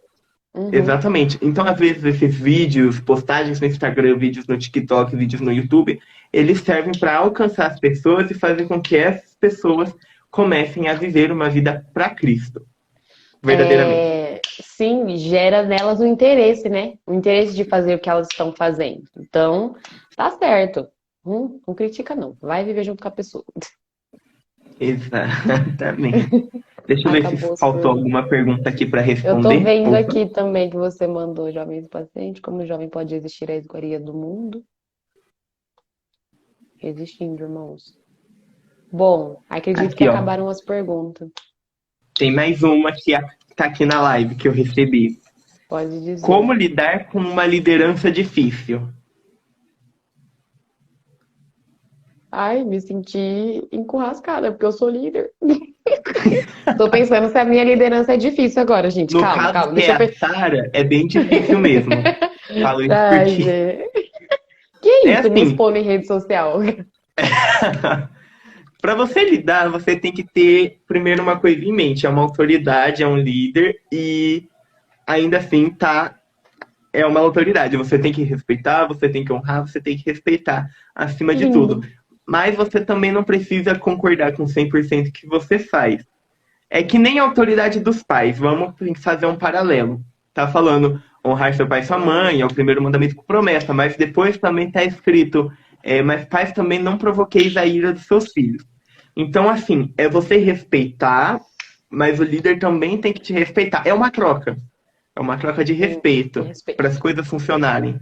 Uhum. Exatamente. Então, às vezes, esses vídeos, postagens no Instagram, vídeos no TikTok, vídeos no YouTube, eles servem para alcançar as pessoas e fazer com que essas pessoas comecem a viver uma vida para Cristo, verdadeiramente. Sim, gera nelas o interesse, né? O interesse de fazer o que elas estão fazendo. Então, tá certo. Não critica, não. Vai viver junto com a pessoa. Exatamente. Deixa eu ver se Acabou as faltou perguntas. alguma pergunta aqui para Eu tô responder. vendo Opa, aqui também que você mandou jovens pacientes. Como o jovem pode existir a iguaria do mundo? Existindo, irmãos. Bom, acredito que aqui, ó. acabaram as perguntas. Tem mais uma que tá aqui na live que eu recebi. Pode dizer. Como lidar com uma liderança difícil? Ai, me senti encurrascada, porque eu sou líder. Tô pensando se a minha liderança é difícil agora, gente. No Calma, caso calma. que Deixa é eu a pensar. Sara, é bem difícil mesmo. Falo isso Ai, porque gente. Que é isso? Me assim, expondo em rede social. para você lidar, você tem que ter primeiro uma coisa em mente, é uma autoridade, é um líder e ainda assim é uma autoridade. Você tem que respeitar, você tem que honrar, você tem que respeitar acima de tudo. Lindo. Mas você também não precisa concordar com 100% que você faz. É que nem a autoridade dos pais. Vamos fazer um paralelo. Tá falando honrar seu pai e sua mãe, é o primeiro mandamento com promessa, mas depois também tá escrito mas pais também não provoqueis a ira dos seus filhos. Então, assim, é você respeitar, mas o líder também tem que te respeitar. É uma troca. É uma troca de De respeito para respeito. as coisas funcionarem.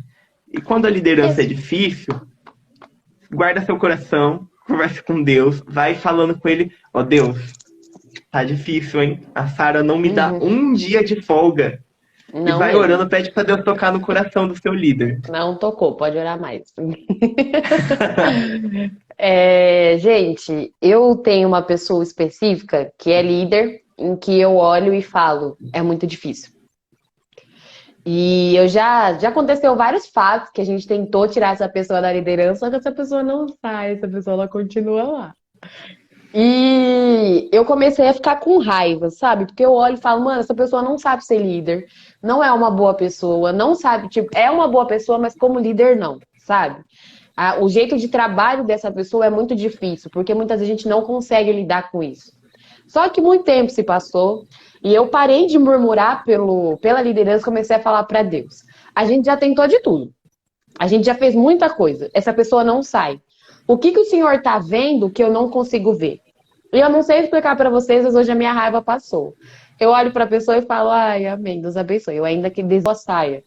E quando a liderança é Esse- difícil, guarda seu coração, conversa com Deus, vai falando com ele, ó Deus, tá difícil, hein? A Sara não me dá Uhum. um dia de folga. E Não vai mesmo. orando, pede para Deus tocar no coração do seu líder. Não tocou, pode orar mais. Gente, eu tenho uma pessoa específica que é líder, em que eu olho e falo, é muito difícil. E já aconteceu vários fatos que a gente tentou tirar essa pessoa da liderança, só que essa pessoa não sai, essa pessoa ela continua lá. E eu comecei a ficar com raiva, sabe? Porque eu olho e falo, mano, essa pessoa não sabe ser líder, não é uma boa pessoa, não sabe, tipo, é uma boa pessoa, mas como líder não, sabe? O jeito de trabalho dessa pessoa é muito difícil, porque muitas vezes a gente não consegue lidar com isso. Só que muito tempo se passou e eu parei de murmurar pela liderança e comecei a falar para Deus. A gente já tentou de tudo. A gente já fez muita coisa. Essa pessoa não sai. O que o senhor está vendo que eu não consigo ver? E eu não sei explicar para vocês, mas hoje a minha raiva passou. Eu olho para a pessoa e falo, ai, amém, Deus abençoe. Eu ainda que Deus saia,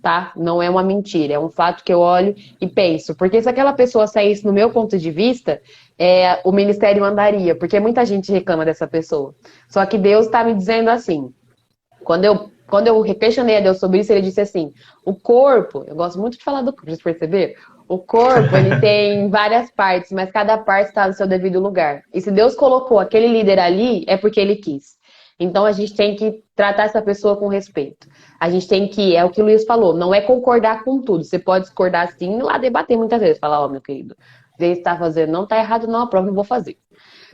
tá? Não é uma mentira, é um fato que eu olho e penso. Porque se aquela pessoa saísse no meu ponto de vista, o ministério andaria, porque muita gente reclama dessa pessoa. Só que Deus está me dizendo assim, quando eu questionei a Deus sobre isso, ele disse assim, o corpo, eu gosto muito de falar do corpo, vocês perceberam? O corpo, ele tem várias partes, mas cada parte está no seu devido lugar. E se Deus colocou aquele líder ali, é porque ele quis. Então a gente tem que tratar essa pessoa com respeito. A gente tem que, é o que o Luiz falou, não é concordar com tudo. Você pode discordar sim e lá debater muitas vezes. Falar, ó, meu querido, você está fazendo, não está errado, não, a prova eu vou fazer.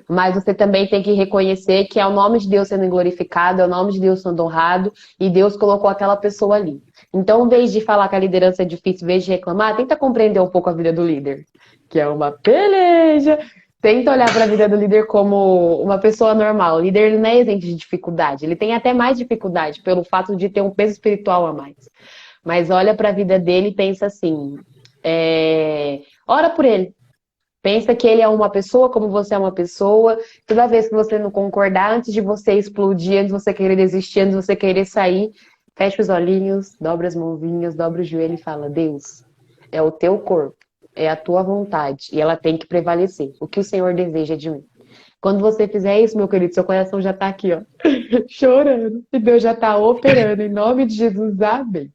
Mas você também tem que reconhecer que é o nome de Deus sendo glorificado, é o nome de Deus sendo honrado, e Deus colocou aquela pessoa ali. Então, em vez de falar que a liderança é difícil, em vez de reclamar, tenta compreender um pouco a vida do líder, que é uma peleja. Tenta olhar para a vida do líder como uma pessoa normal. O líder ele não é isento de dificuldade, ele tem até mais dificuldade pelo fato de ter um peso espiritual a mais. Mas olha para a vida dele e pensa assim: ora por ele. Pensa que ele é uma pessoa como você é uma pessoa. Toda vez que você não concordar, antes de você explodir, antes de você querer desistir, antes de você querer sair, fecha os olhinhos, dobra as mãozinhas, dobra o joelho e fala: Deus, é o teu corpo, é a tua vontade e ela tem que prevalecer. O que o Senhor deseja de mim. Quando você fizer isso, meu querido, seu coração já tá aqui, ó, chorando. E Deus já tá operando. Em nome de Jesus, amém.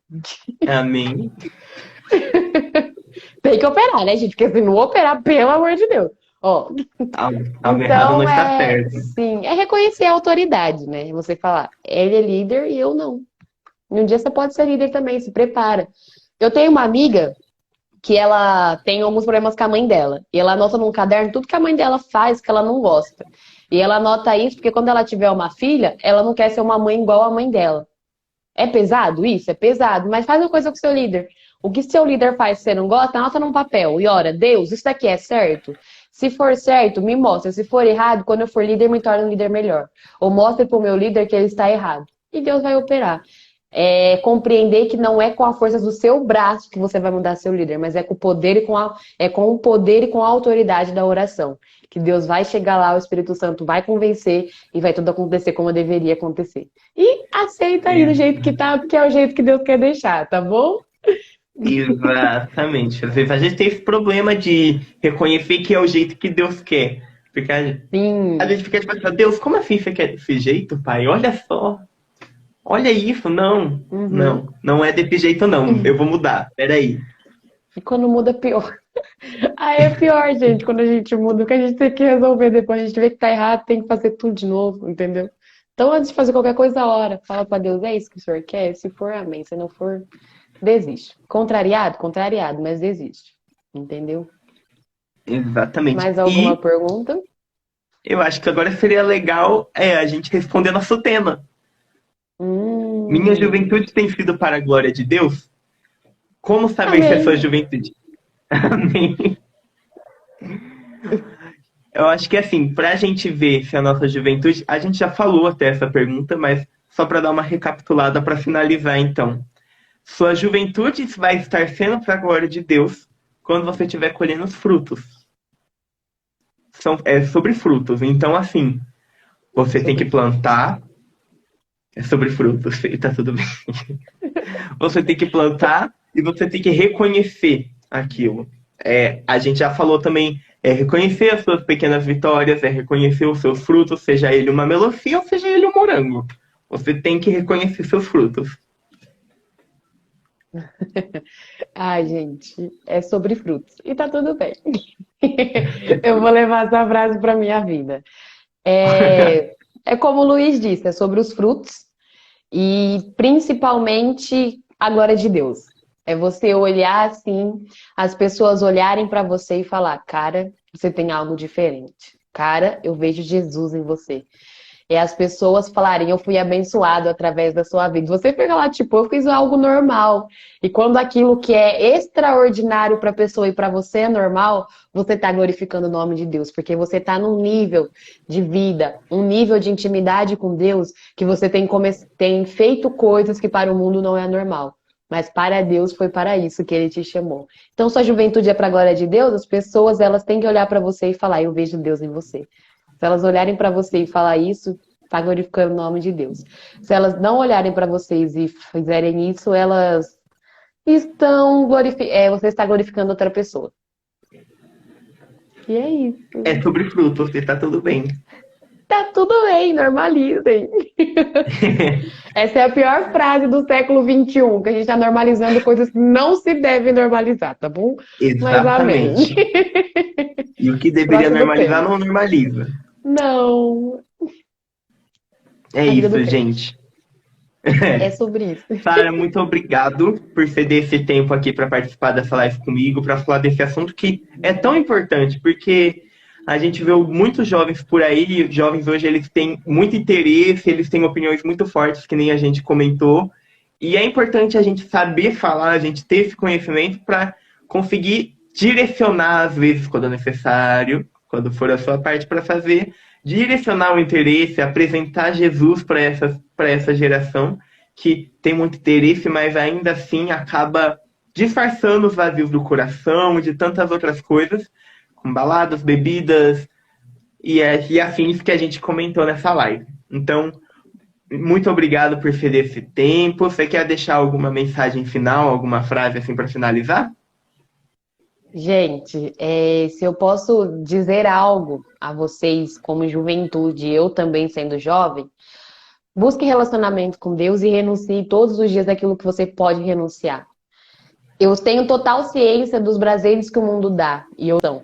Amém. Tem que operar, né, gente? Porque se não operar, pelo amor de Deus. Ó, Algo errado não então está certo. sim, é reconhecer a autoridade, né? Você falar, ele é líder e eu não. E um dia você pode ser líder também, se prepara. Eu tenho uma amiga que ela tem alguns problemas com a mãe dela. E ela anota num caderno tudo que a mãe dela faz que ela não gosta. E ela anota isso porque quando ela tiver uma filha, ela não quer ser uma mãe igual a mãe dela. É pesado isso? É pesado. Mas faz uma coisa com o seu líder. O que seu líder faz que você não gosta, anota num papel. E ora, Deus, isso daqui é certo? Se for certo, me mostra. Se for errado, quando eu for líder, me torne um líder melhor. Ou mostre pro meu líder que ele está errado. E Deus vai operar. Compreender que não é com a força do seu braço que você vai mudar seu líder, mas é com o poder com o poder e com a autoridade da oração. Que Deus vai chegar lá, o Espírito Santo vai convencer e vai tudo acontecer como deveria acontecer. E aceita aí do jeito que tá, porque é o jeito que Deus quer deixar, tá bom? Exatamente. Às vezes a gente tem esse problema de reconhecer que é o jeito que Deus quer. Porque a Sim. gente fica tipo, Deus, como assim você quer desse jeito, pai? Olha só. Olha isso, não. Uhum. Não é desse jeito, não. Eu vou mudar. Peraí. E quando muda, pior. Aí é pior, gente, quando a gente muda, porque a gente tem que resolver depois, a gente vê que tá errado, tem que fazer tudo de novo, entendeu? Então, antes de fazer qualquer coisa, ora, fala pra Deus, é isso que o senhor quer? Se for, amém. Se não for, desiste. Contrariado? Contrariado, mas desiste. Entendeu? Exatamente. Mais alguma E pergunta? eu acho que agora seria legal a gente responder nosso tema. Minha Hum, juventude tem sido para a glória de Deus? Como saber se é sua amém. juventude? Amém. Eu acho que assim, para a gente ver se é a nossa juventude, a gente já falou até essa pergunta, mas só para dar uma recapitulada para finalizar então. Sua juventude vai estar sendo para a glória de Deus quando você estiver colhendo os frutos. É sobre frutos. Então, assim, você tem que Sobre plantar. É sobre frutos, e tá tudo bem. Você tem que plantar e você tem que reconhecer aquilo. A gente já falou também, reconhecer as suas pequenas vitórias, reconhecer os seus frutos, seja ele uma melancia ou seja ele um morango. Você tem que reconhecer seus frutos. Ai, gente, é sobre frutos. E tá tudo bem. Eu vou levar essa frase para minha vida. É como o Luiz disse, é sobre os frutos e principalmente a glória de Deus. É você olhar assim, as pessoas olharem para você e falar: cara, você tem algo diferente. Cara, eu vejo Jesus em você. É as pessoas falarem: eu fui abençoado através da sua vida. Você fica lá, tipo, eu fiz algo normal. E quando aquilo que é extraordinário para a pessoa e para você é normal, você está glorificando o nome de Deus, porque você está num nível de vida, um nível de intimidade com Deus, que você tem feito coisas que para o mundo não é normal. Mas para Deus foi para isso que Ele te chamou. Então, sua juventude é para a glória de Deus, as pessoas elas têm que olhar para você e falar: eu vejo Deus em você. Se elas olharem para você e falar isso, está glorificando o nome de Deus. Se elas não olharem para vocês e fizerem isso, elas estão você está glorificando outra pessoa. E é isso. É sobre frutos, e tá tudo bem. Tá tudo bem, normalizem. Essa é a pior frase do século XXI, que a gente está normalizando coisas que não se devem normalizar, tá bom? Mas amém. Exatamente. E o que deveria Próximo normalizar tema. não normaliza. Não, É a vida isso, do crente. gente. É sobre isso. Sara, muito obrigado por ceder esse tempo aqui para participar dessa live comigo, para falar desse assunto que é tão importante, porque a gente vê muitos jovens por aí, jovens hoje eles têm muito interesse, eles têm opiniões muito fortes, que nem a gente comentou, e é importante a gente saber falar, a gente ter esse conhecimento para conseguir direcionar, às vezes, quando é necessário, quando for a sua parte para fazer, direcionar o interesse, apresentar Jesus para essa geração que tem muito interesse, mas ainda assim acaba disfarçando os vazios do coração e de tantas outras coisas, com baladas, bebidas e afins que a gente comentou nessa live. Então, muito obrigado por ceder esse tempo. Você quer deixar alguma mensagem final, alguma frase assim para finalizar? Gente, se eu posso dizer algo a vocês como juventude, eu também sendo jovem, busque relacionamento com Deus e renuncie todos os dias daquilo que você pode renunciar. Eu tenho total ciência dos prazeres que o mundo dá, e eu não.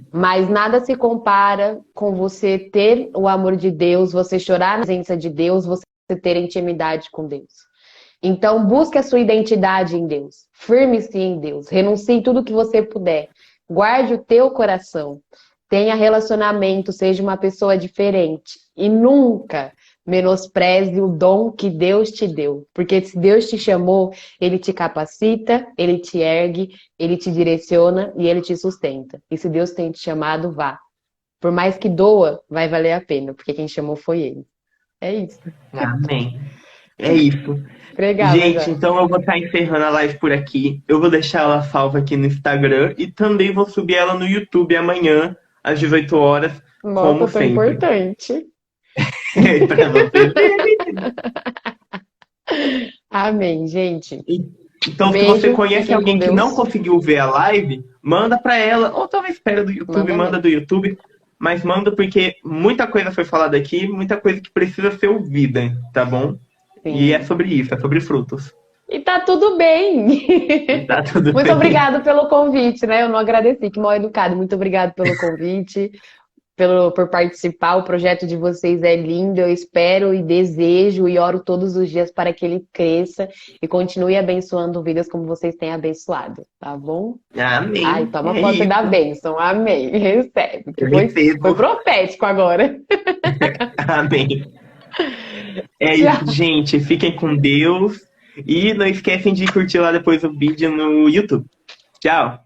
Mas nada se compara com você ter o amor de Deus, você chorar na presença de Deus, você ter intimidade com Deus. Então, busque a sua identidade em Deus. Firme-se em Deus. Renuncie tudo que você puder. Guarde o teu coração. Tenha relacionamento, seja uma pessoa diferente. E nunca menospreze o dom que Deus te deu. Porque se Deus te chamou, Ele te capacita, Ele te ergue, Ele te direciona e Ele te sustenta. E se Deus tem te chamado, vá. Por mais que doa, vai valer a pena, porque quem chamou foi Ele. É isso. Amém. É isso. Obrigada, Gente, já. então eu vou estar encerrando a live por aqui. Eu vou deixar ela salva aqui no Instagram e também vou subir ela no YouTube amanhã, às 18 horas, como Nossa, tão sempre. importante. Para vocês verem. Amém, gente. Então, se você Beijo, conhece fiquem com alguém que não Deus. conseguiu ver a live, manda para ela, ou talvez espera do YouTube, Manda manda mesmo. do YouTube, mas manda porque muita coisa foi falada aqui, muita coisa que precisa ser ouvida, tá bom? E é Sim. sobre isso, é sobre frutos. E tá tudo bem. Tá tudo Muito bem. obrigada pelo convite, né? Eu não agradeci, que mal educado. Muito obrigado pelo convite, por participar. O projeto de vocês é lindo. Eu espero e desejo e oro todos os dias para que ele cresça e continue abençoando vidas como vocês têm abençoado, tá bom? Ai, Amém. toma É posse da isso. bênção. Amém. Recebe, que Eu foi recebo. profético agora. Amém. É isso, Tchau. gente. Fiquem com Deus. E não esquecem de curtir lá depois o vídeo no YouTube. Tchau.